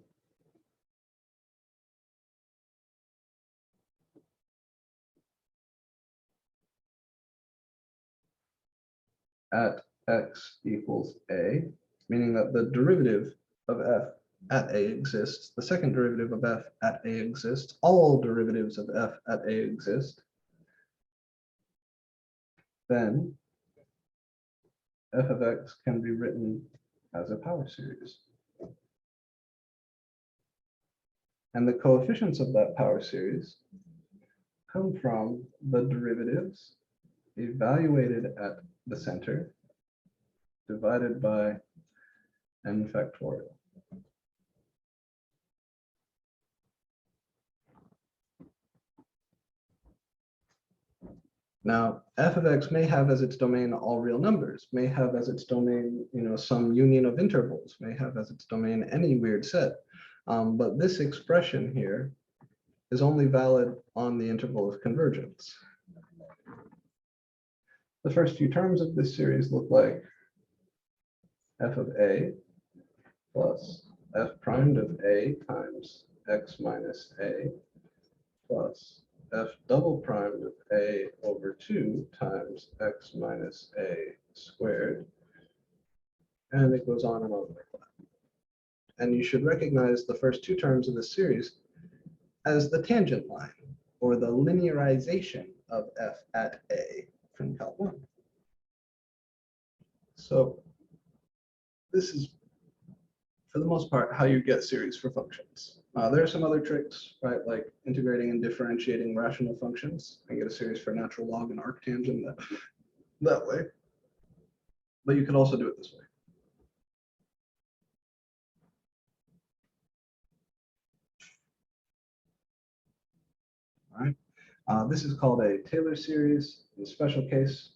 At x equals a, meaning that the derivative of f at a exists, the second derivative of f at a exists, all derivatives of f at a exist, then f of x can be written as a power series. And the coefficients of that power series come from the derivatives evaluated at the center divided by n factorial. Now, f of x may have as its domain all real numbers, may have as its domain, some union of intervals, may have as its domain any weird set. But this expression here is only valid on the interval of convergence. The first few terms of this series look like f of a plus f primed of a times x minus a plus f double primed of a over 2 times x minus a squared. And it goes on and on like that. And you should recognize the first two terms of this series as the tangent line, or the linearization of f at a from Calc 1. So this is, for the most part, how you get series for functions. There are some other tricks, right, like integrating and differentiating rational functions. I get a series for natural log and arctangent that way. but you could also do it this way. All right. This is called a Taylor series. In special case,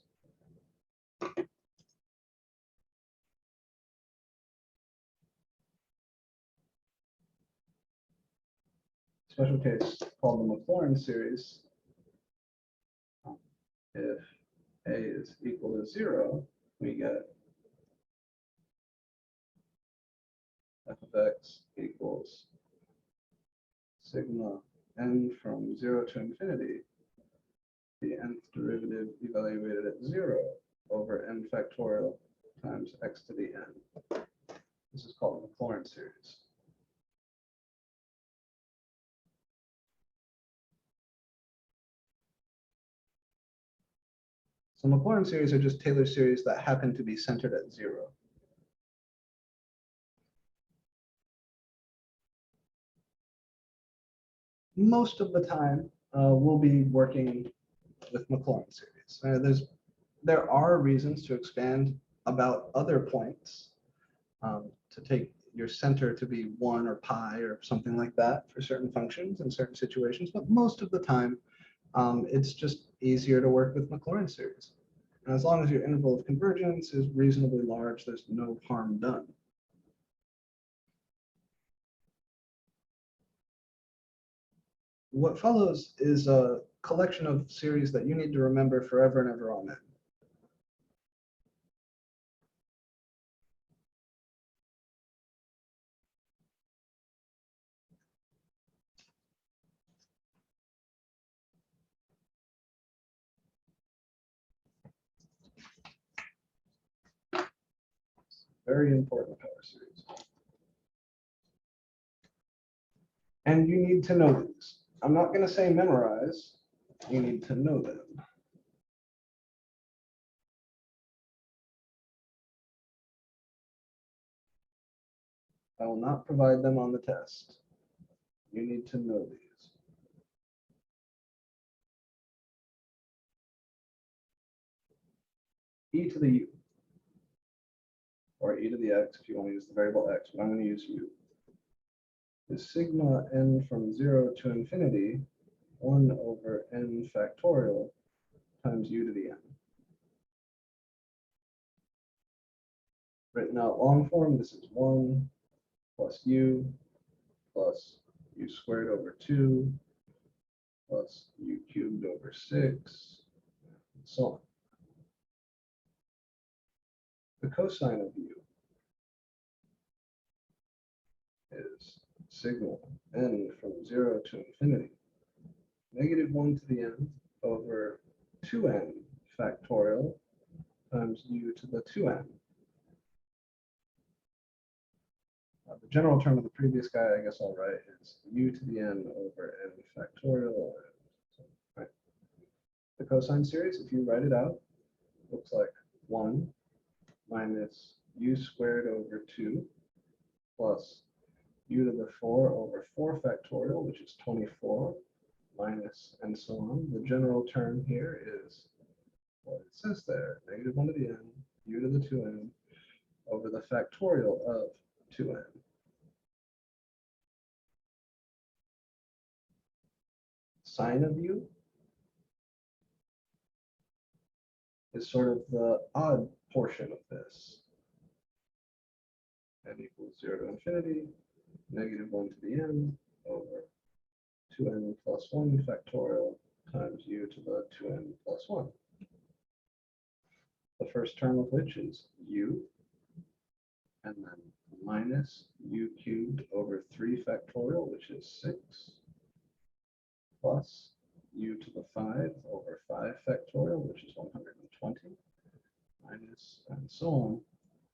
called the Maclaurin series. If A is equal to 0, we get f of x equals sigma n from 0 to infinity, the nth derivative evaluated at 0 over n factorial times x to the n. This is called the Maclaurin series. So Maclaurin series are just Taylor series that happen to be centered at 0. Most of the time, we'll be working with Maclaurin series. There are reasons to expand about other points, to take your center to be 1 or pi or something like that for certain functions in certain situations, but most of the time, it's just easier to work with Maclaurin series. And as long as your interval of convergence is reasonably large, there's no harm done. What follows is a collection of series that you need to remember forever and ever on end. Very important power series. And you need to know these. I'm not going to say memorize. You need to know them. I will not provide them on the test. You need to know these. E to the u, or e to the x if you want to use the variable x, but I'm going to use u, is sigma n from 0 to infinity 1 over n factorial times u to the n. Written out long form, this is 1 plus u plus u squared over 2 plus u cubed over 6, and so on. The cosine of u is sigma n from 0 to infinity, -1 to the n over 2n factorial times u to the 2n. The general term of the previous guy, I guess I'll write, is u to the n over n factorial. Right. The cosine series, if you write it out, looks like 1 minus u squared over 2 plus u to the 4 over 4 factorial, which is 24, minus, and so on. The general term here is what it says there, -1 to the n, u to the 2n, over the factorial of 2n. Sine of u is sort of the odd portion of this. N equals 0 to infinity, -1 to the n over 2n plus 1 factorial times u to the 2n plus 1. The first term of which is u, and then minus u cubed over 3 factorial, which is 6, plus u to the 5 over 5 factorial, which is 120, minus, and so on.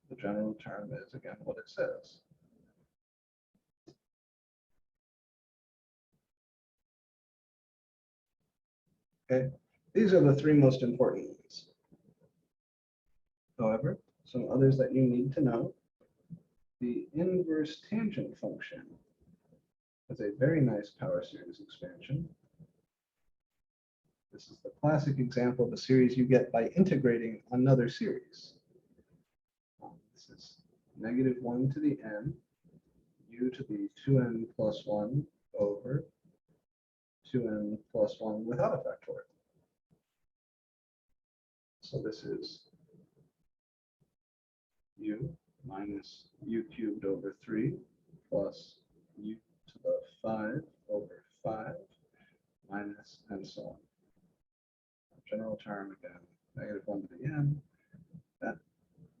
The general term is, again, what it says. Okay, these are the 3 most important ones. However, some others that you need to know. The inverse tangent function is a very nice power series expansion. This is the classic example of a series you get by integrating another series. is -1 to the n, u to the 2n plus 1 over 2n plus 1 without a factorial. So this is u minus u cubed over 3 plus u to the 5 over 5 minus and so on. General term again, -1 to the n, that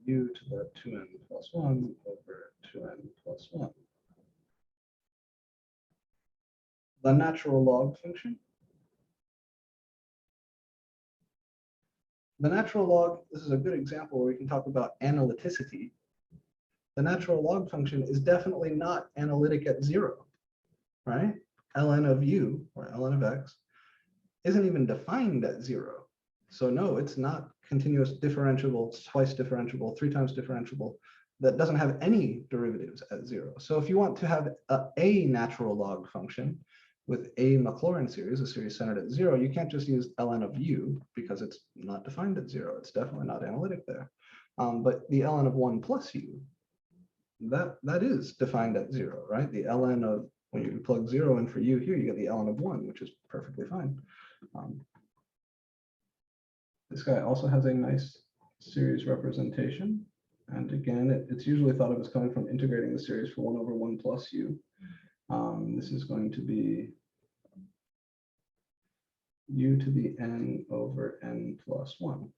u to the 2n plus 1 over 2n plus 1. The natural log function. The natural log, this is a good example where we can talk about analyticity. The natural log function is definitely not analytic at 0, right? ln of u, or ln of x, isn't even defined at 0. So no, it's not continuous differentiable, twice differentiable, 3 times differentiable, that doesn't have any derivatives at 0. So if you want to have a natural log function with a Maclaurin series, a series centered at 0, you can't just use ln of u because it's not defined at 0. It's definitely not analytic there. But the ln of 1 plus u, that is defined at 0, right? The ln of, when you plug 0 in for u here, you get the ln of 1, which is perfectly fine. This guy also has a nice series representation. And again, it's usually thought of as coming from integrating the series for 1 over 1 plus u. This is going to be u to the n over n plus 1.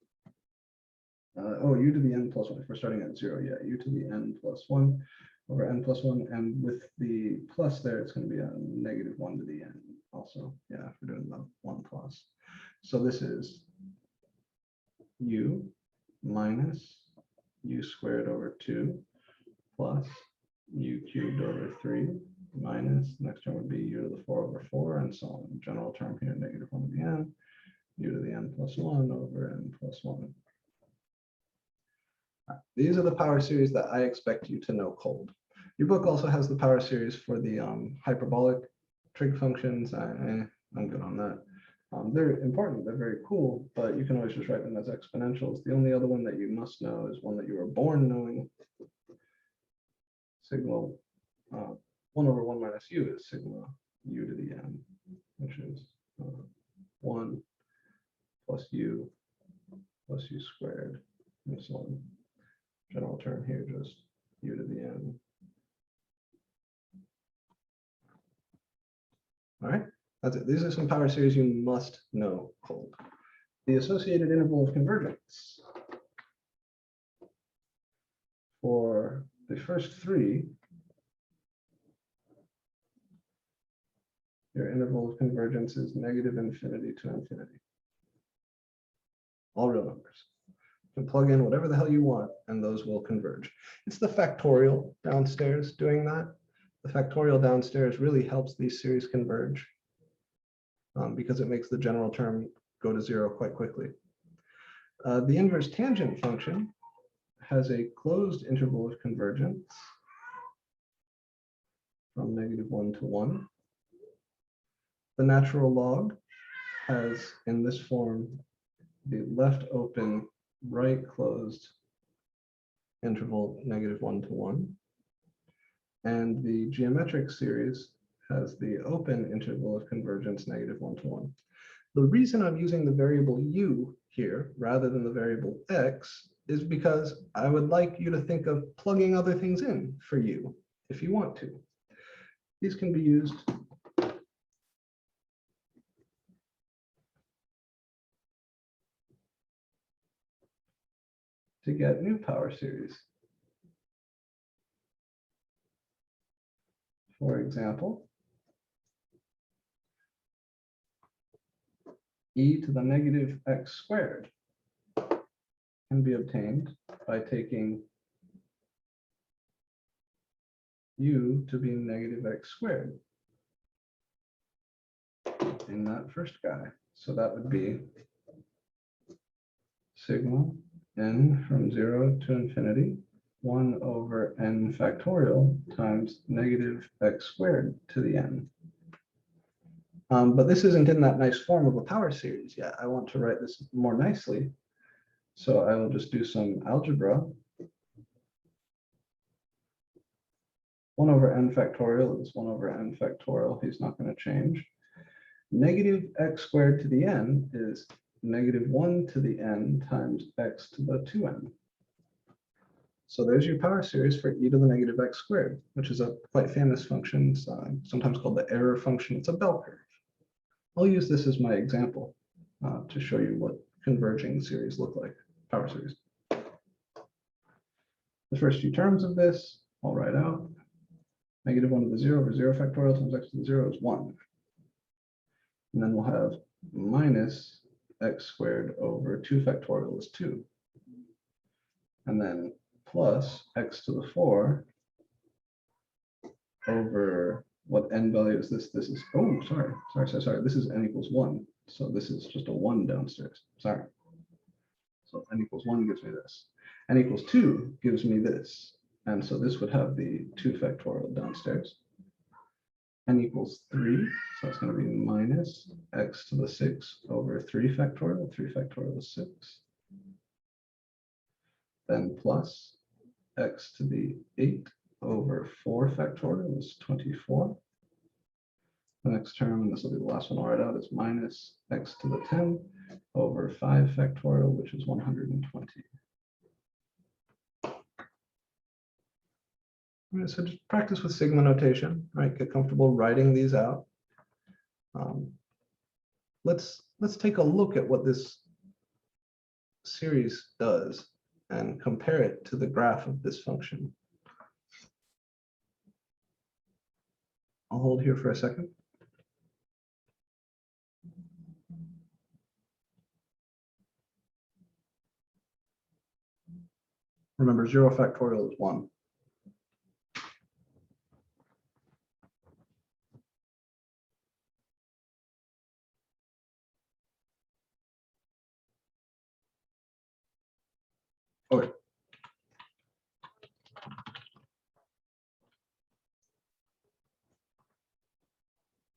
U to the n plus 1, if we're starting at 0, yeah, u to the n plus 1 over n plus 1. And with the plus there, it's going to be a -1 to the n also. Yeah, if we're doing the 1 plus. So this is u minus u squared over 2 plus u cubed over 3 minus, next term would be u to the 4 over 4 and so on. General term here, -1 to the n, u to the n plus 1 over n plus 1. These are the power series that I expect you to know cold. Your book also has the power series for the hyperbolic trig functions. I'm good on that. They're important, they're very cool, but you can always just write them as exponentials. The only other one that you must know is one that you were born knowing. Sigma 1 over 1 minus u is sigma u to the n, which is 1 plus u squared and so on. General term here, just u to the n. All right, that's it. These are some power series you must know cold. The associated interval of convergence. For the first 3, your interval of convergence is -infinity to infinity. All real numbers. You can plug in whatever the hell you want, and those will converge. It's the factorial downstairs doing that. The factorial downstairs really helps these series converge because it makes the general term go to 0 quite quickly. The inverse tangent function has a closed interval of convergence from -1 to 1. The natural log has, in this form, the left open, right closed interval -1 to 1. And the geometric series has the open interval of convergence -1 to 1. The reason I'm using the variable u here rather than the variable x is because I would like you to think of plugging other things in for u if you want to. These can be used to get new power series. For example, e to the -x squared can be obtained by taking u to be -x squared in that first guy. So that would be sigma n from 0 to infinity 1 over n factorial times -x squared to the n. But this isn't in that nice form of a power series yet. I want to write this more nicely. So I will just do some algebra 1 over n factorial is 1 over n factorial. He's not going to change. Negative x squared to the n is negative 1 to the n times x to the 2n. So there's your power series for e to the negative x squared, which is a quite famous function. It's sometimes called the error function. It's a bell curve. I'll use this as my example to show you what converging series look like, power series. The first few terms of this, I'll write out. Negative 1 to the 0 over 0 factorial times x to the 0 is 1. And then we'll have minus x squared over 2 factorial is 2. And then plus x to the 4 over what n value is this? This is, oh, sorry. This is n equals 1. So this is just a 1 downstairs. Sorry. So n equals 1 gives me this. N equals 2 gives me this. And so this would have the 2 factorial downstairs. N equals 3. So it's going to be minus x to the 6 over 3 factorial. 3 factorial is 6. Then plus x to the 8 over 4 factorial is 24. The next term, and this will be the last one I'll write out, is minus x to the 10 over 5 factorial, which is 120. All right, so just practice with sigma notation, right? Get comfortable writing these out. Let's take a look at what this series does and compare it to the graph of this function. I'll hold here for a second. Remember, 0 factorial is 1. Okay.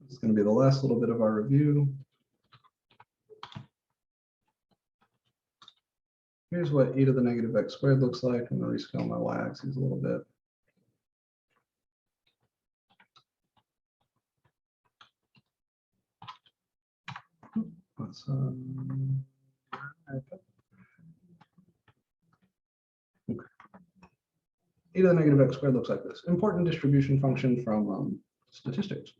This is going to be the last little bit of our review. Here's what e to the negative x squared looks like. I'm going to rescale my y-axis a little bit. Let's, okay. E to the negative x squared looks like this. Important distribution function from statistics.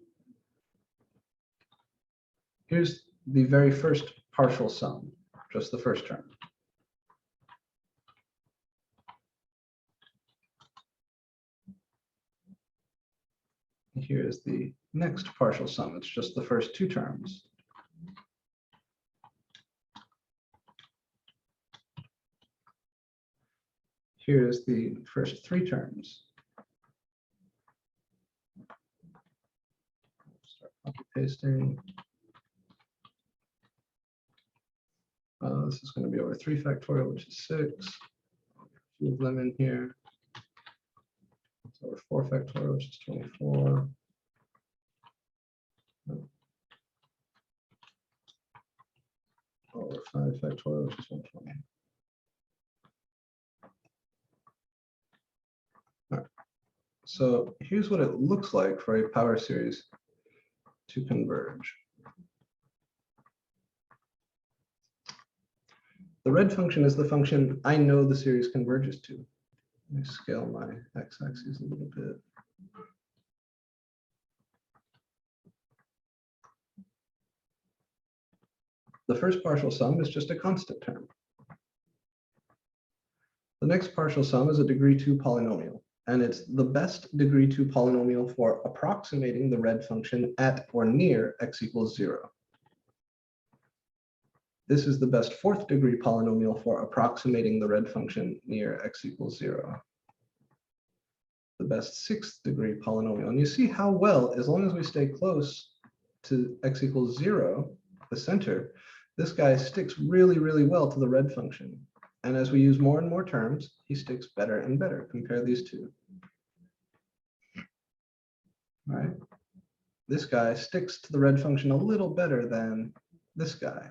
Here's the very first partial sum, just the first term. Here's the next partial sum. It's just the first 2 terms. Here's the first 3 terms. Start copy pasting. This is going to be over 3 factorial, which is 6. I'll get a few of them in here. It's over 4 factorial, which is 24. Over 5 factorial, which is 120. All right. So here's what it looks like for a power series to converge. The red function is the function I know the series converges to. Let me scale my x-axis a little bit. The first partial sum is just a constant term. The next partial sum is a degree 2 polynomial, and it's the best degree 2 polynomial for approximating the red function at or near x equals 0. This is the best 4th degree polynomial for approximating the red function near x equals 0. The best 6th degree polynomial. And you see how well, as long as we stay close to x equals 0, the center, this guy sticks really, really well to the red function. And as we use more and more terms, he sticks better and better. Compare these two. All right. This guy sticks to the red function a little better than this guy.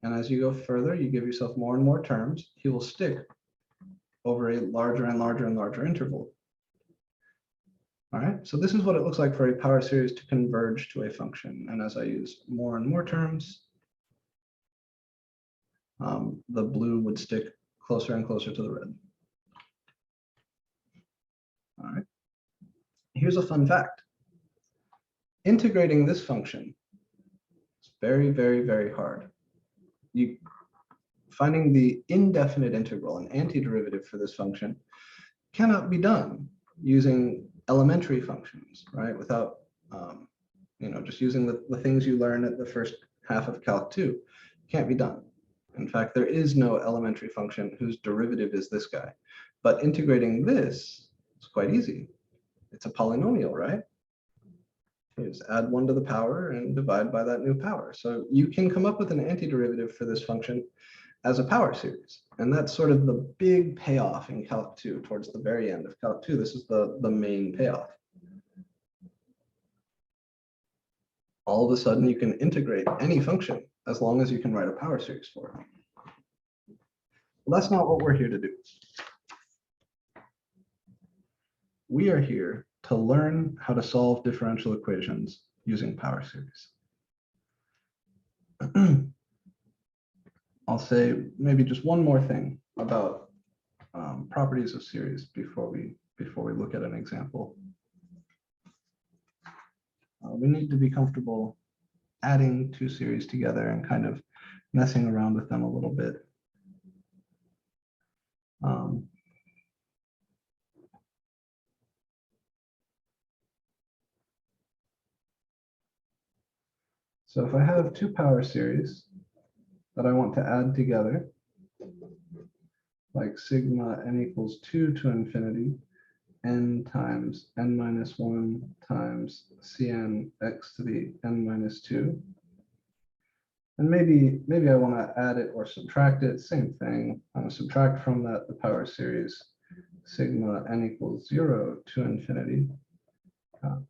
And as you go further, you give yourself more and more terms, he will stick over a larger and larger and larger interval. All right, so this is what it looks like for a power series to converge to a function. And as I use more and more terms, the blue would stick closer and closer to the red. All right, here's a fun fact. Integrating this function is very, very, very hard. Finding the indefinite integral, an antiderivative for this function, cannot be done using elementary functions, right? Without, just using the things you learn at the first half of Calc 2. Can't be done. In fact, there is no elementary function whose derivative is this guy. But integrating this is quite easy. It's a polynomial, right? You just add 1 to the power and divide by that new power. So you can come up with an antiderivative for this function as a power series. And that's sort of the big payoff in Calc 2 towards the very end of Calc 2. This is the main payoff. All of a sudden, you can integrate any function as long as you can write a power series for it. Well, that's not what we're here to do. We are here to learn how to solve differential equations using power series. I'll say maybe just one more thing about properties of series before we look at an example. We need to be comfortable adding two series together and kind of messing around with them a little bit. So if I have two power series that I want to add together, like sigma n equals 2 to infinity, n times n minus 1 times cn x to the n minus 2. And maybe I want to add it or subtract it, same thing. I'm going to subtract from that the power series sigma n equals 0 to infinity,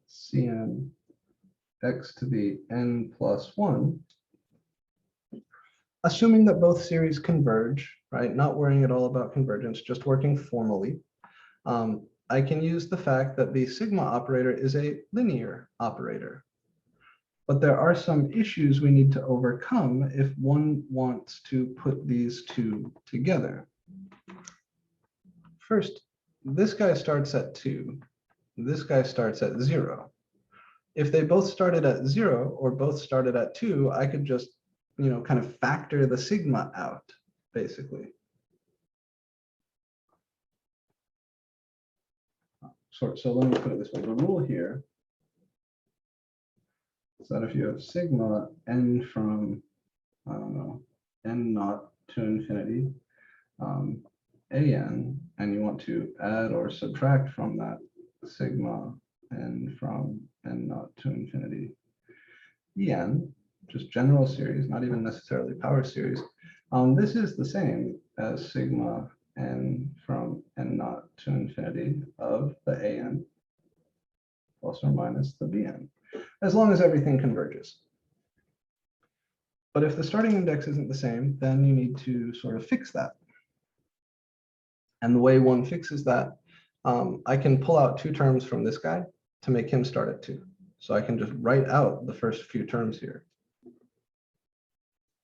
cn x to the n plus 1, assuming that both series converge, right? Not worrying at all about convergence, just working formally. I can use the fact that the sigma operator is a linear operator. But there are some issues we need to overcome if one wants to put these two together. First, this guy starts at 2. This guy starts at 0. If they both started at 0 or both started at 2, I could just, kind of factor the sigma out, basically. So let me put it this way. The rule here is that if you have sigma n from, I don't know, n naught to infinity, an, and you want to add or subtract from that sigma n from n naught to infinity, en, just general series, not even necessarily power series, this is the same as sigma n from n naught to infinity of the an plus or minus the bn, as long as everything converges. But if the starting index isn't the same, then you need to sort of fix that. And the way one fixes that, I can pull out two terms from this guy to make him start at 2. So I can just write out the first few terms here.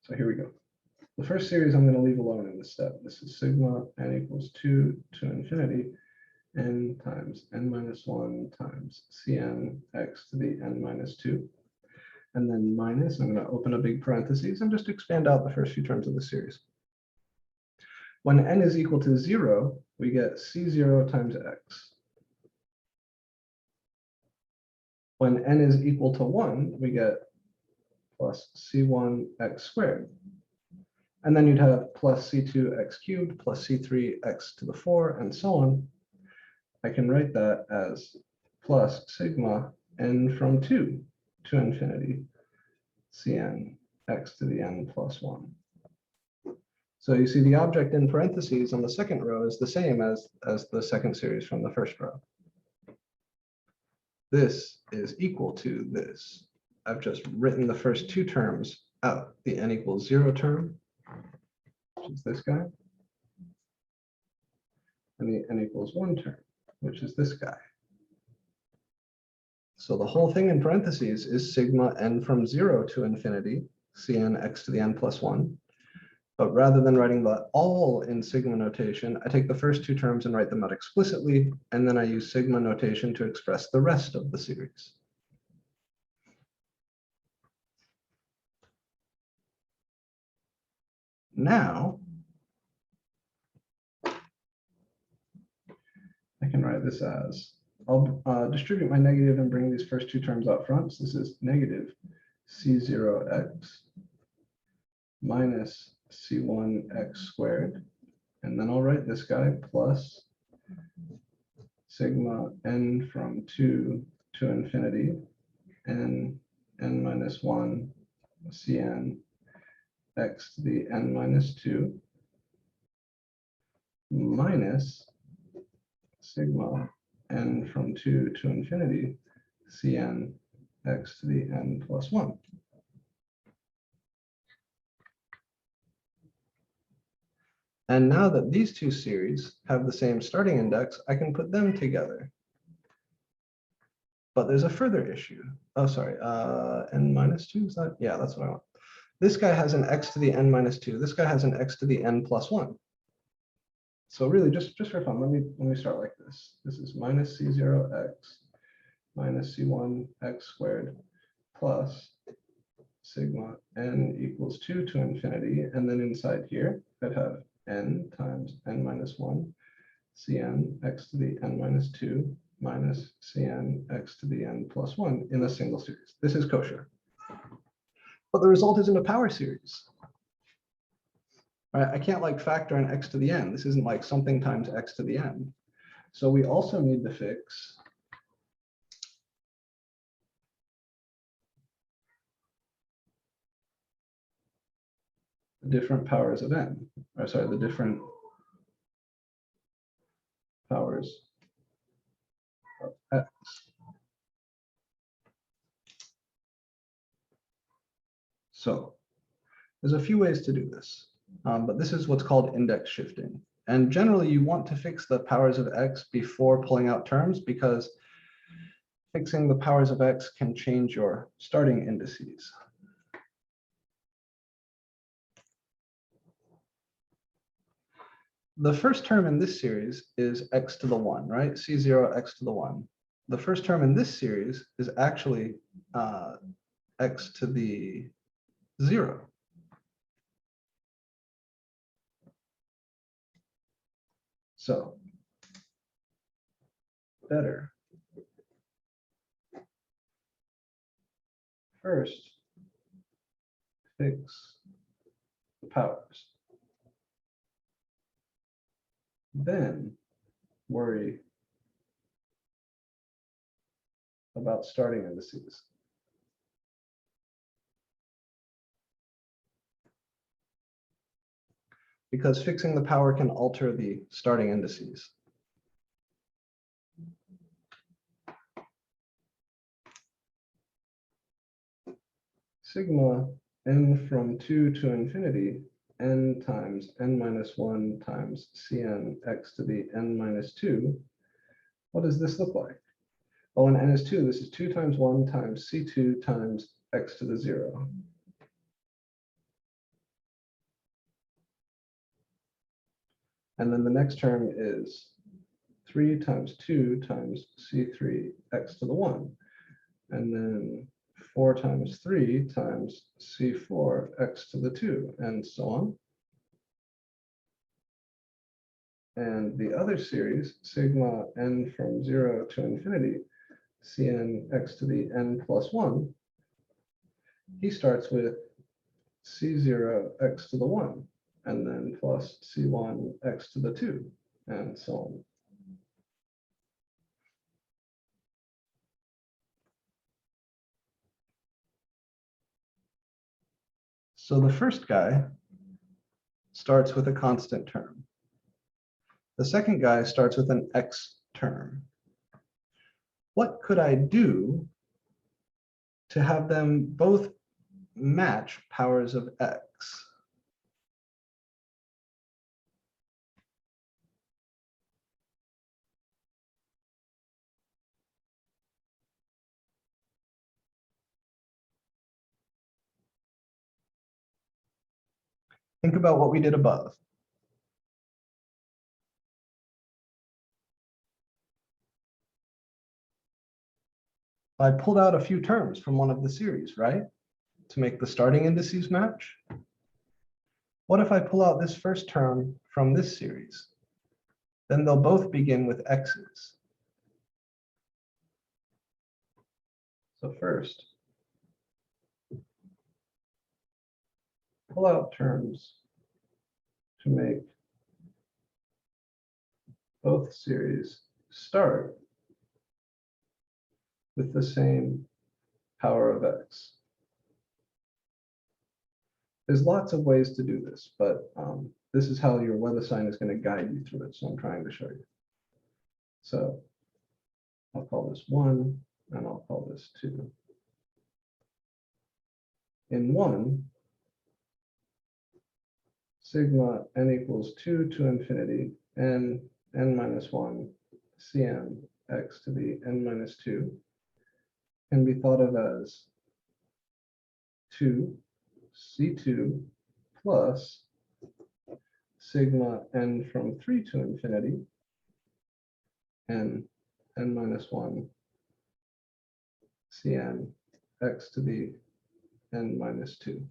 So here we go. The first series I'm going to leave alone in this step. This is sigma n equals 2 to infinity, n times n minus 1 times cn x to the n minus 2. And then minus, I'm going to open a big parentheses and just expand out the first few terms of the series. When n is equal to 0, we get c0 times x. When n is equal to 1, we get plus c1 x squared. And then you'd have plus c2 x cubed plus c3 x to the 4 and so on. I can write that as plus sigma n from 2 to infinity cn x to the n plus 1. So you see the object in parentheses on the second row is the same as the second series from the first row. This is equal to this. I've just written the first two terms out. The n equals 0 term, which is this guy, and the n equals 1 term, which is this guy. So the whole thing in parentheses is sigma n from 0 to infinity, Cn x to the n plus 1. But rather than writing that all in sigma notation, I take the first two terms and write them out explicitly, and then I use sigma notation to express the rest of the series. Now, I can write this as, I'll distribute my negative and bring these first two terms out front. So this is negative C0x minus C1x squared. And then I'll write this guy plus sigma n from 2 to infinity, n minus 1 Cn x to the n minus 2 minus sigma n from 2 to infinity, Cn x to the n plus 1. And now that these two series have the same starting index, I can put them together. But there's a further issue. Oh, sorry, n minus 2, is that? Yeah, that's what I want. This guy has an x to the n minus 2. This guy has an x to the n plus 1. So really, just for fun, let me start like this. This is minus C0x minus C1x squared plus sigma n equals 2 to infinity. And then inside here, I'd have n times n minus 1 Cn x to the n minus 2 minus Cn x to the n plus 1 in a single series. This is kosher. But the result isn't a power series. Right? I can't like factor in x to the n. This isn't like something times x to the n. So we also need to fix the different powers of n, or sorry, the different powers of x. So there's a few ways to do this, but this is what's called index shifting. And generally you want to fix the powers of x before pulling out terms, because fixing the powers of x can change your starting indices. The first term in this series is x to the 1, right? C0 x to the 1. The first term in this series is actually x to the 0. So better first fix the powers, then worry about starting indices. Because fixing the power can alter the starting indices. Sigma n from 2 to infinity, n times n minus 1 times Cn x to the n minus 2. What does this look like? Oh, when n is 2, this is 2 times 1 times C2 times x to the 0. And then the next term is 3 times 2 times C3 x to the 1. And then 4 times 3 times C4 x to the 2, and so on. And the other series, sigma n from 0 to infinity, Cn x to the n plus 1, he starts with C0 x to the 1, and then plus C1 x to the 2, and so on. So the first guy starts with a constant term. The second guy starts with an x term. What could I do to have them both match powers of x? think about what we did above. I pulled out a few terms from one of the series, right? To make the starting indices match. What if I pull out this first term from this series? Then they'll both begin with x's. So first, pull out terms to make both series start with the same power of x. There's lots of ways to do this, but this is how your web assign is going to guide you through it. So I'm trying to show you. So I'll call this 1, and I'll call this 2. In 1, sigma n equals 2 to infinity, n minus 1, cn x to the n minus 2 can be thought of as 2 c2 plus sigma n from 3 to infinity, n minus 1 cn x to the n minus 2.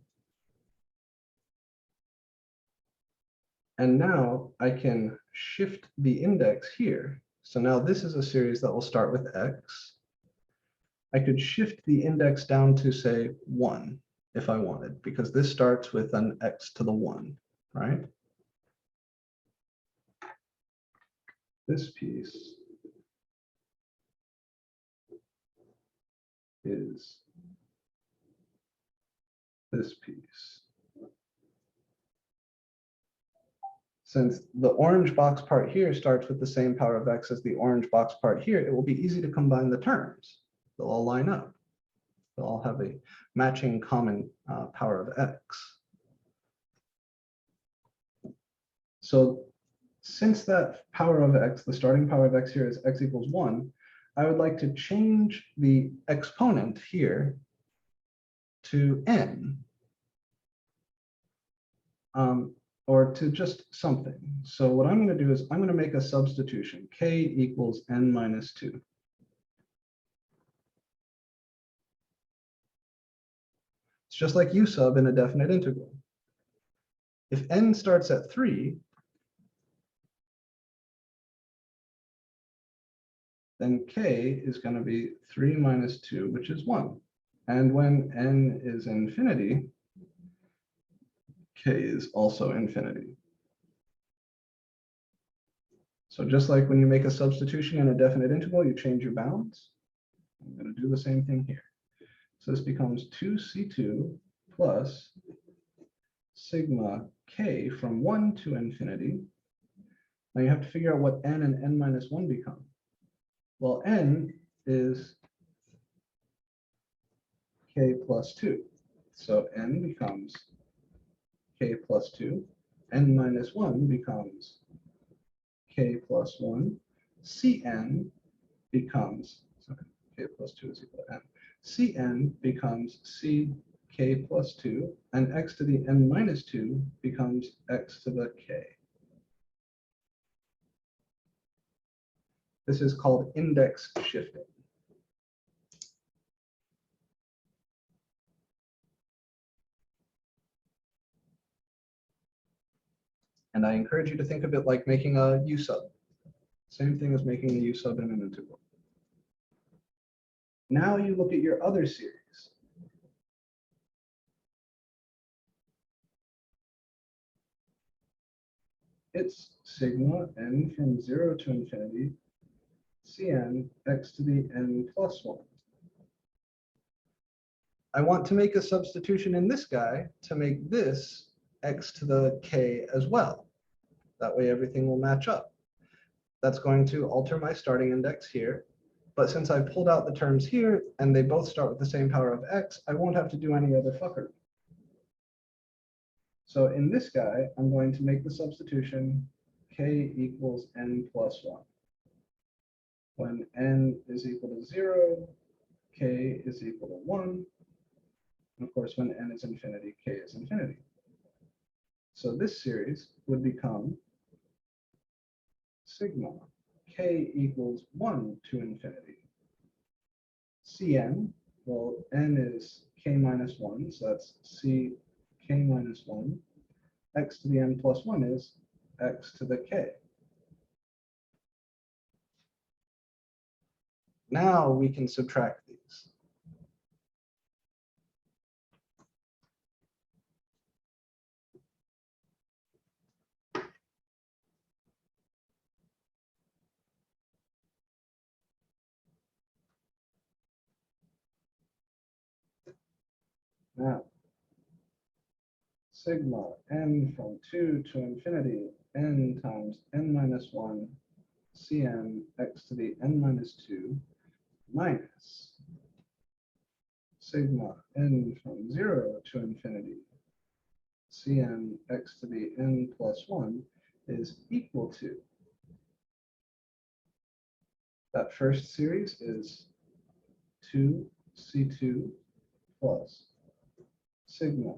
And now I can shift the index here. So now this is a series that will start with x. I could shift the index down to, say, 1 if I wanted, because this starts with an x to the 1, right? This piece is this piece. Since the orange box part here starts with the same power of x as the orange box part here, it will be easy to combine the terms. They'll all line up. They'll all have a matching common power of x. So since that power of x, the starting power of x here is x equals 1, I would like to change the exponent here to n, or to just something. So what I'm going to do is I'm going to make a substitution, k equals n minus 2. It's just like u sub in a definite integral. If n starts at 3, then k is going to be 3 minus 2, which is 1. And when n is infinity, k is also infinity. So just like when you make a substitution in a definite integral, you change your bounds. I'm going to do the same thing here. So this becomes 2c2 plus sigma k from 1 to infinity. Now you have to figure out what n and n minus 1 become. Well, n is k plus 2. So n becomes k plus 2. N minus 1 becomes k plus 1. Cn becomes, sorry, k plus 2 is equal to n. Cn becomes ck plus 2, and x to the n minus 2 becomes x to the k. This is called index shifting. And I encourage you to think of it like making a u sub. Same thing as making a u sub in an integral. Now you look at your other series. It's sigma n from 0 to infinity, cn x to the n plus 1. I want to make a substitution in this guy to make this x to the k as well. That way everything will match up. That's going to alter my starting index here. But since I pulled out the terms here and they both start with the same power of x, I won't have to do any other fuckery. So in this guy, I'm going to make the substitution k equals n plus 1. When n is equal to 0, k is equal to 1. And of course, when n is infinity, k is infinity. So this series would become sigma k equals 1 to infinity. Cn, well, n is k minus 1, so that's c k minus 1. X to the n plus 1 is x to the k. Now we can subtract these. Now, sigma n from 2 to infinity, n times n minus 1, cn x to the n minus 2 minus sigma n from 0 to infinity, cn x to the n plus 1 is equal to. That first series is 2c2 plus sigma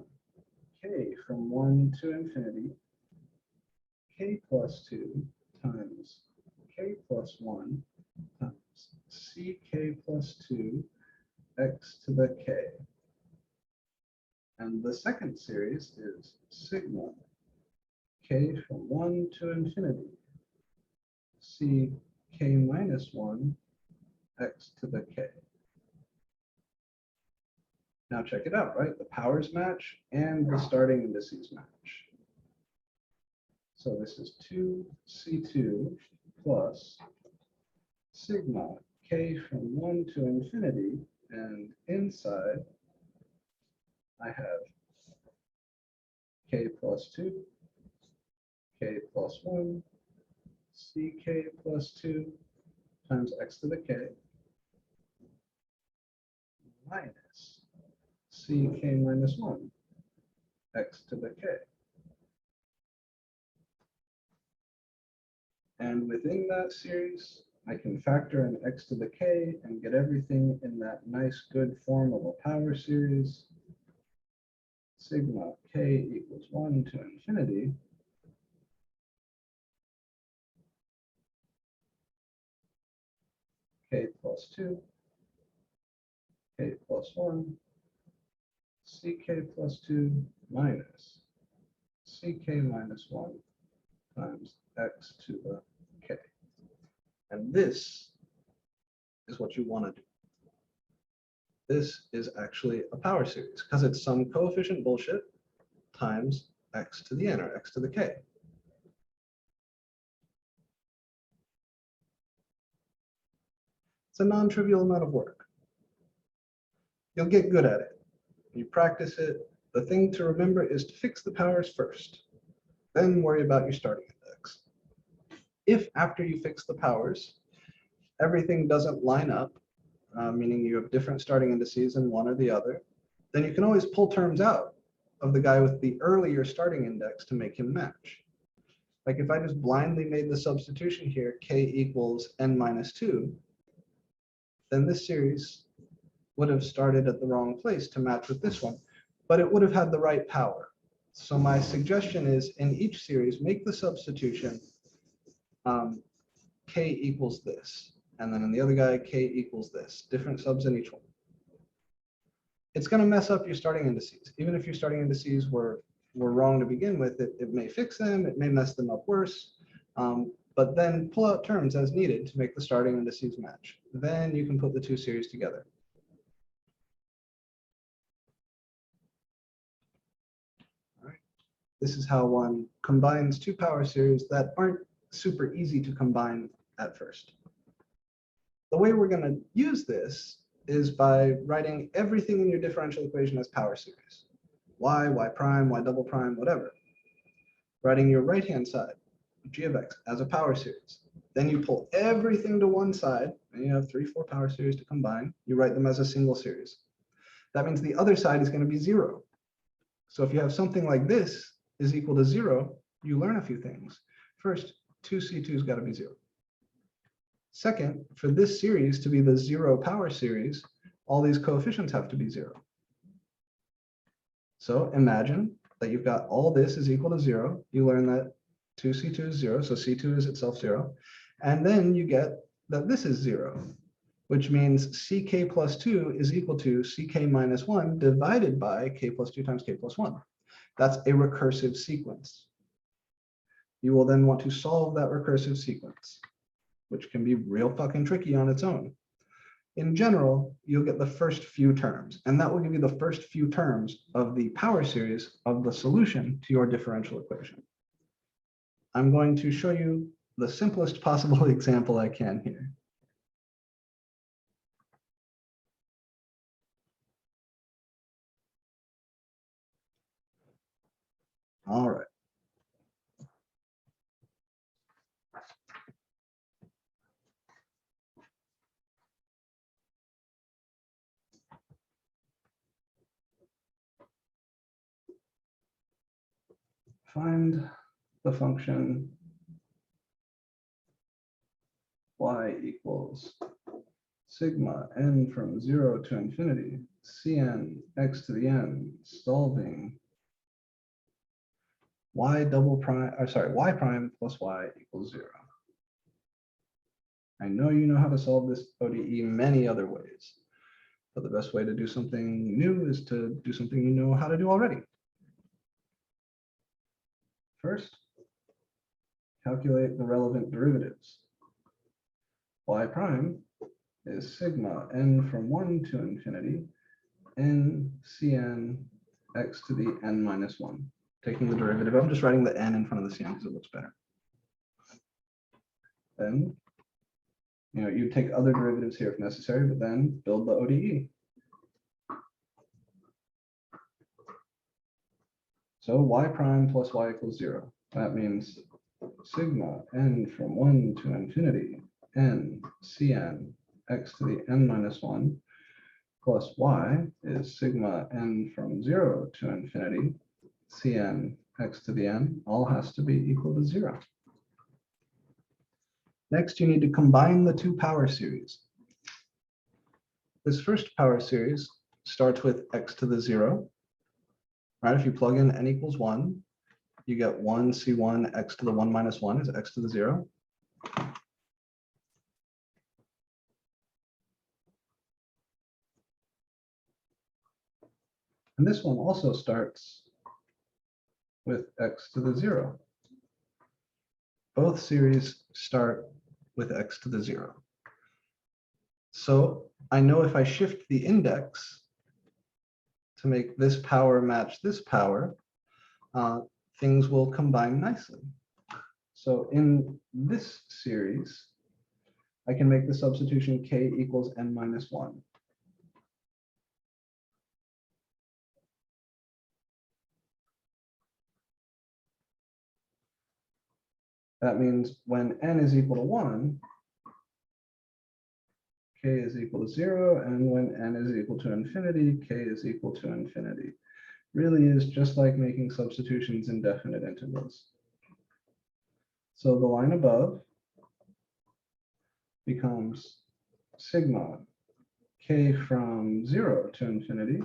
k from 1 to infinity, k plus 2 times k plus 1 times ck plus 2 x to the k. And the second series is sigma k from 1 to infinity, ck minus 1 x to the k. Now check it out, right? The powers match and the starting indices match. So this is 2c2 plus sigma k from 1 to infinity, and inside I have k plus 2, k plus 1, ck plus 2 times x to the k minus ck minus 1 x to the k. And within that series, I can factor in x to the k and get everything in that nice good form of a power series. Sigma k equals 1 to infinity k plus 2, k plus 1, ck plus 2 minus ck minus 1 times x to the k. And this is what you want to do. This is actually a power series because it's some coefficient bullshit times x to the n, or x to the k. It's a non-trivial amount of work. You'll get good at it. You practice it. The thing to remember is to fix the powers first, then worry about your starting index. If after you fix the powers, everything doesn't line up, meaning you have different starting indices in one or the other, then you can always pull terms out of the guy with the earlier starting index to make him match. Like if I just blindly made the substitution here, k equals n minus 2, then this series would have started at the wrong place to match with this one, but it would have had the right power. So my suggestion is in each series, make the substitution k equals this. And then in the other guy, k equals this. Different subs in each one. It's going to mess up your starting indices. Even if your starting indices were wrong to begin with, it may fix them, it may mess them up worse. But then pull out terms as needed to make the starting indices match. Then you can put the two series together. All right. This is how one combines two power series that aren't super easy to combine at first. The way we're going to use this is by writing everything in your differential equation as power series. Y, y prime, y double prime, whatever. Writing your right-hand side, g of x, as a power series. Then you pull everything to one side, and you have 3, 4 power series to combine. You write them as a single series. That means the other side is going to be 0. So if you have something like this is equal to 0, you learn a few things. First, 2c2's got to be 0. Second, for this series to be the 0 power series, all these coefficients have to be 0. So imagine that you've got all this is equal to 0. You learn that 2C2 is 0, so C2 is itself 0. And then you get that this is 0, which means CK plus 2 is equal to CK minus 1 divided by K plus 2 times K plus 1. That's a recursive sequence. You will then want to solve that recursive sequence, which can be real fucking tricky on its own. In general, you'll get the first few terms, and that will give you the first few terms of the power series of the solution to your differential equation. I'm going to show you the simplest possible example I can here. All right. Find the function y equals sigma n from 0 to infinity, Cn x to the n, solving y prime plus y equals 0. I know you know how to solve this ODE many other ways, but the best way to do something new is to do something you know how to do already. First, calculate the relevant derivatives. Y prime is sigma n from 1 to infinity, n Cn x to the n minus 1. Taking the derivative, I'm just writing the n in front of the Cn because it looks better. Then, you take other derivatives here if necessary, but then build the ODE. So y prime plus y equals 0. That means sigma n from 1 to infinity, n Cn x to the n minus 1 plus y is sigma n from 0 to infinity, Cn x to the n, all has to be equal to 0. Next, you need to combine the two power series. This first power series starts with x to the 0. Right? If you plug in n equals 1, you get 1 C1 x to the 1 minus 1 is x to the 0. And this one also starts with x to the 0. Both series start with x to the 0. So I know if I shift the index to make this power match this power, things will combine nicely. So in this series, I can make the substitution k equals n minus 1. That means when n is equal to 1, k is equal to 0, and when n is equal to infinity, k is equal to infinity. Really is just like making substitutions in definite intervals. So the line above becomes sigma k from 0 to infinity.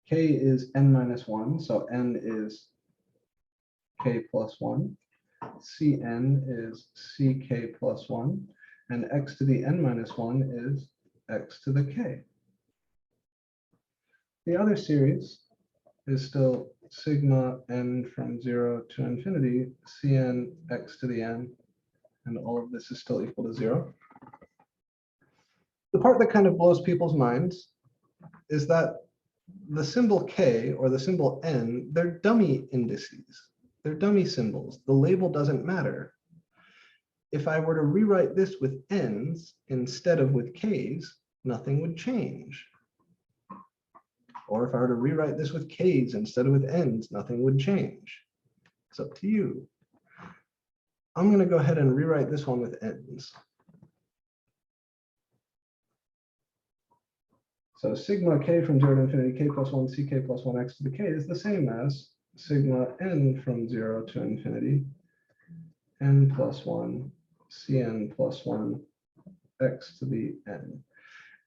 K is n minus 1, so n is k plus 1. Cn is ck plus 1. And x to the n minus 1 is x to the k. The other series is still sigma n from 0 to infinity, Cn x to the n, and all of this is still equal to 0. The part that kind of blows people's minds is that the symbol k or the symbol n, they're dummy indices. They're dummy symbols. The label doesn't matter. If I were to rewrite this with n's instead of with k's, nothing would change. Or if I were to rewrite this with k's instead of with n's, nothing would change. It's up to you. I'm going to go ahead and rewrite this one with n's. So sigma k from 0 to infinity, k plus 1, ck plus 1 x to the k is the same as sigma n from 0 to infinity, n plus 1, Cn plus 1, x to the n.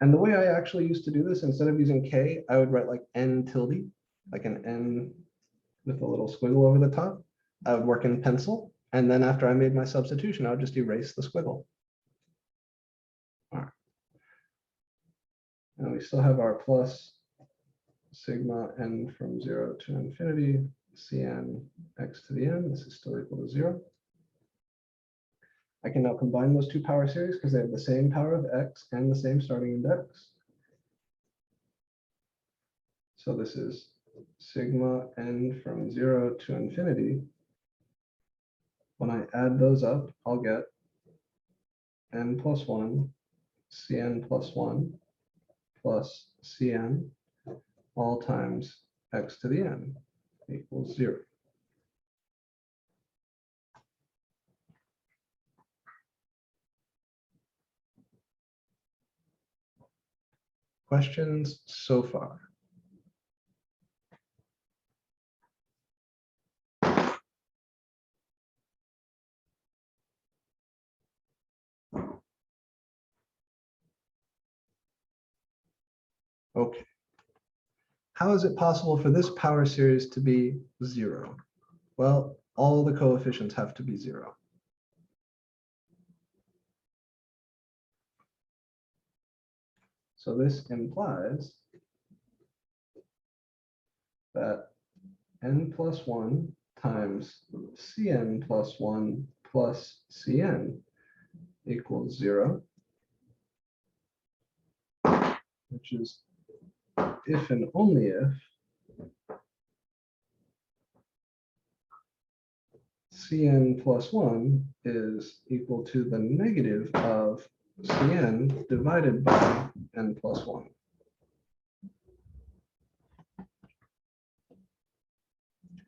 And the way I actually used to do this, instead of using k, I would write like n tilde. like an n with a little squiggle over the top, I would work in pencil. And then after I made my substitution, I would just erase the squiggle. All right. And we still have our plus sigma n from 0 to infinity, cn x to the n. This is still equal to 0. I can now combine those two power series because they have the same power of x and the same starting index. So this is sigma n from 0 to infinity. When I add those up, I'll get n plus 1, cn plus 1, plus cn, all times x to the n equals 0. Questions so far? Okay. How is it possible for this power series to be 0? Well, all the coefficients have to be 0. So this implies that n plus 1 times cn plus 1 plus cn equals 0, which is if and only if cn plus 1 is equal to the negative of cn divided by n plus 1.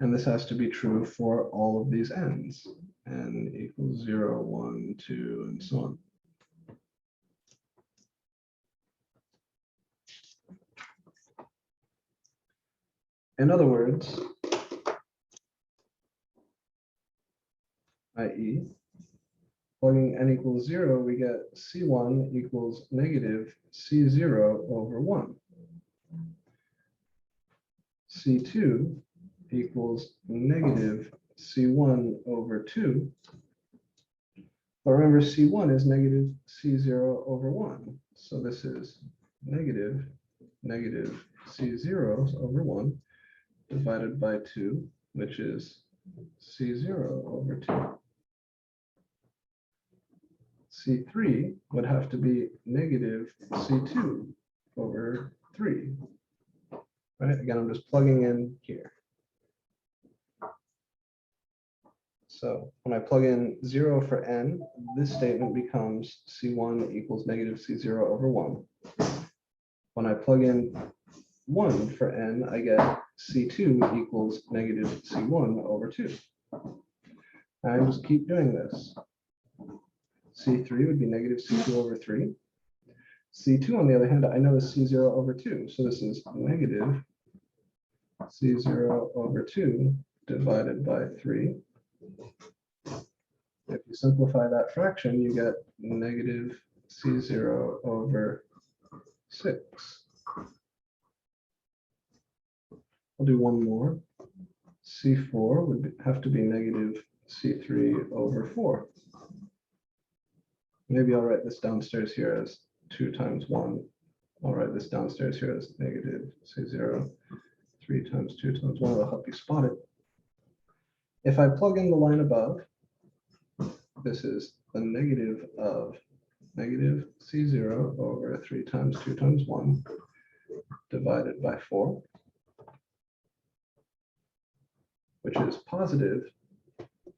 And this has to be true for all of these n's, n equals 0, 1, 2, and so on. In other words, i.e., plugging n equals 0, we get c1 equals negative c0 over 1. c2 equals negative c1 over 2. But remember, c1 is negative c0 over 1. So this is negative c0 over 1 divided by 2, which is c0 over 2. C3 would have to be negative C2 over 3. Right? Again, I'm just plugging in here. So when I plug in 0 for n, this statement becomes C1 equals negative C0 over 1. When I plug in 1 for n, I get C2 equals negative C1 over 2. And I just keep doing this. C3 would be negative C2 over 3. C2, on the other hand, I know is C0 over 2. So this is negative C0 over 2 divided by 3. If you simplify that fraction, you get negative C0 over 6. I'll do one more. C4 would have to be negative C3 over 4. Maybe I'll write this downstairs here as 2 times 1. I'll write this downstairs here as negative C0, 3 times 2 times 1. It'll help you spot it. If I plug in the line above, this is the negative of negative C0 over 3 times 2 times 1 divided by 4, which is positive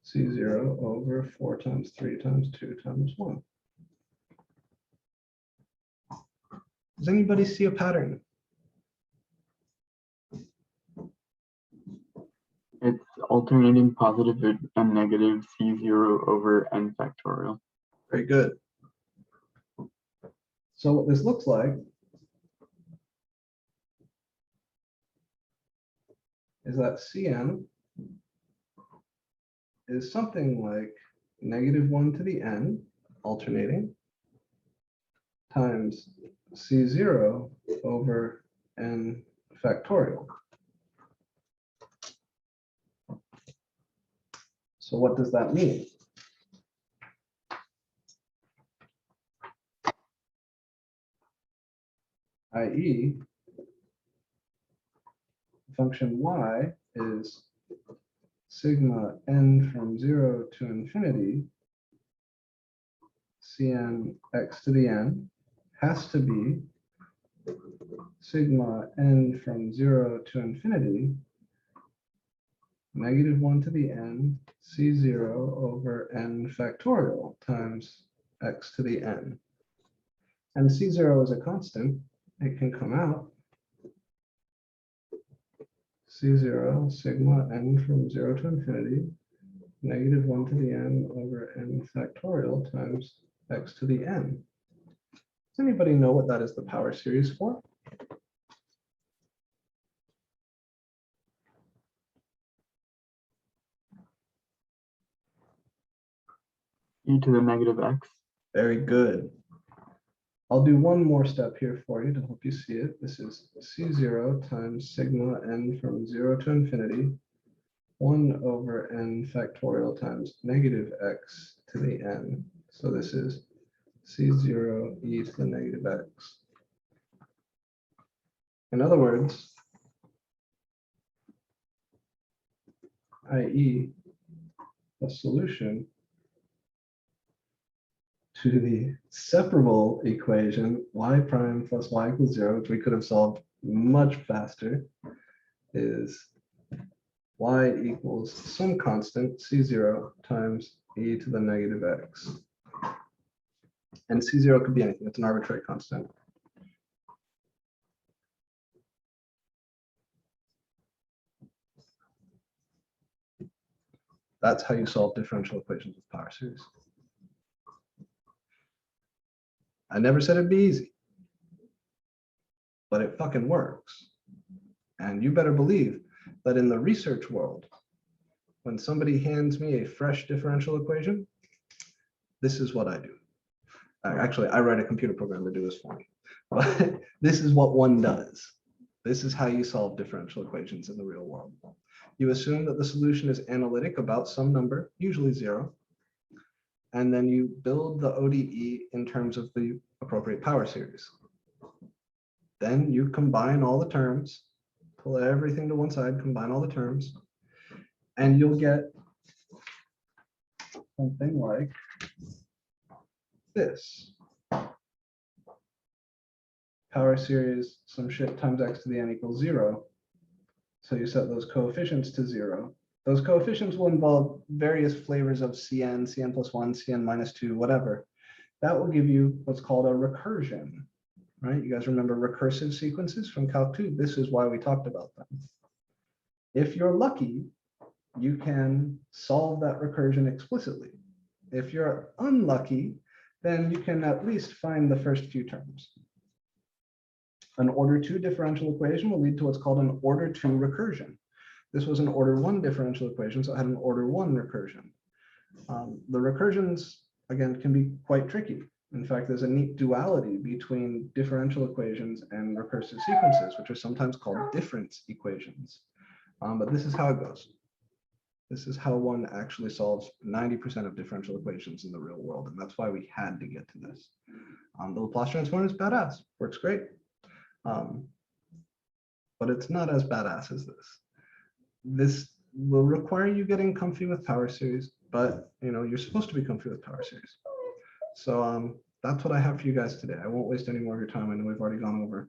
C0 over 4 times 3 times 2 times 1. Does anybody see a pattern? It's alternating positive and negative C0 over n factorial. Very good. So what this looks like is that Cn is something like negative 1 to the n, alternating, times C0 over n factorial. So what does that mean? i.e., function y is sigma n from 0 to infinity cn x to the n has to be sigma n from 0 to infinity -1 to the n c0 over n factorial times x to the n. And c0 is a constant. It can come out c0 sigma n from 0 to infinity -1 to the n over n factorial times x to the n. Does anybody know what that is the power series for? e to the negative x. Very good. I'll do one more step here for you to help you see it. This is c0 times sigma n from 0 to infinity 1 over n factorial times -x to the n. So this is c0 e to the negative x. In other words, i.e., a solution to the separable equation y prime plus y equals 0, which we could have solved much faster, is y equals some constant c0 times e to the negative x. And c0 could be anything. It's an arbitrary constant. That's how you solve differential equations with power series. I never said it'd be easy, but it fucking works. And you better believe that in the research world, when somebody hands me a fresh differential equation, this is what I do. Actually, I write a computer program to do this for me. But this is what one does. This is how you solve differential equations in the real world. You assume that the solution is analytic about some number, usually 0. And then you build the ODE in terms of the appropriate power series. Then you combine all the terms, pull everything to one side, combine all the terms, and you'll get something like this. Power series, some shit times x to the n equals 0. So you set those coefficients to 0. Those coefficients will involve various flavors of Cn, Cn plus 1, Cn minus 2, whatever. That will give you what's called a recursion, right? You guys remember recursive sequences from Calc 2? This is why we talked about them. If you're lucky, you can solve that recursion explicitly. If you're unlucky, then you can at least find the first few terms. An order 2 differential equation will lead to what's called an order 2 recursion. This was an order 1 differential equation, so it had an order 1 recursion. The recursions, again, can be quite tricky. In fact, there's a neat duality between differential equations and recursive sequences, which are sometimes called difference equations. But this is how it goes. This is how one actually solves 90% of differential equations in the real world, and that's why we had to get to this. The Laplace transform is badass, works great. But it's not as badass as this. This will require you getting comfy with power series, but you're supposed to be comfy with power series. So that's what I have for you guys today. I won't waste any more of your time. I know we've already gone over.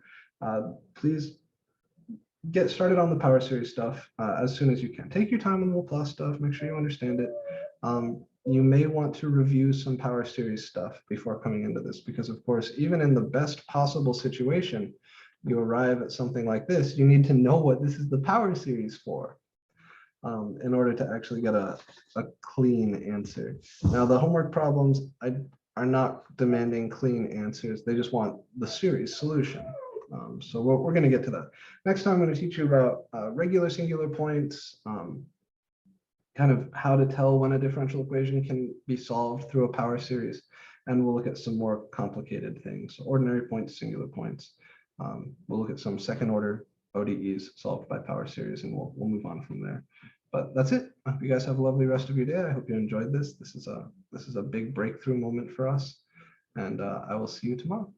Please get started on the power series stuff as soon as you can. Take your time on the Laplace stuff, make sure you understand it. You may want to review some power series stuff before coming into this, because of course, even in the best possible situation, you arrive at something like this, you need to know what this is the power series for in order to actually get a clean answer. Now, the homework problems are not demanding clean answers. They just want the series solution. So we're going to get to that. Next time, I'm going to teach you about regular singular points, kind of how to tell when a differential equation can be solved through a power series. And we'll look at some more complicated things, so ordinary points, singular points. We'll look at some second order ODEs solved by power series, and we'll move on from there. But that's it. I hope you guys have a lovely rest of your day. I hope you enjoyed this. This is a big breakthrough moment for us. And I will see you tomorrow.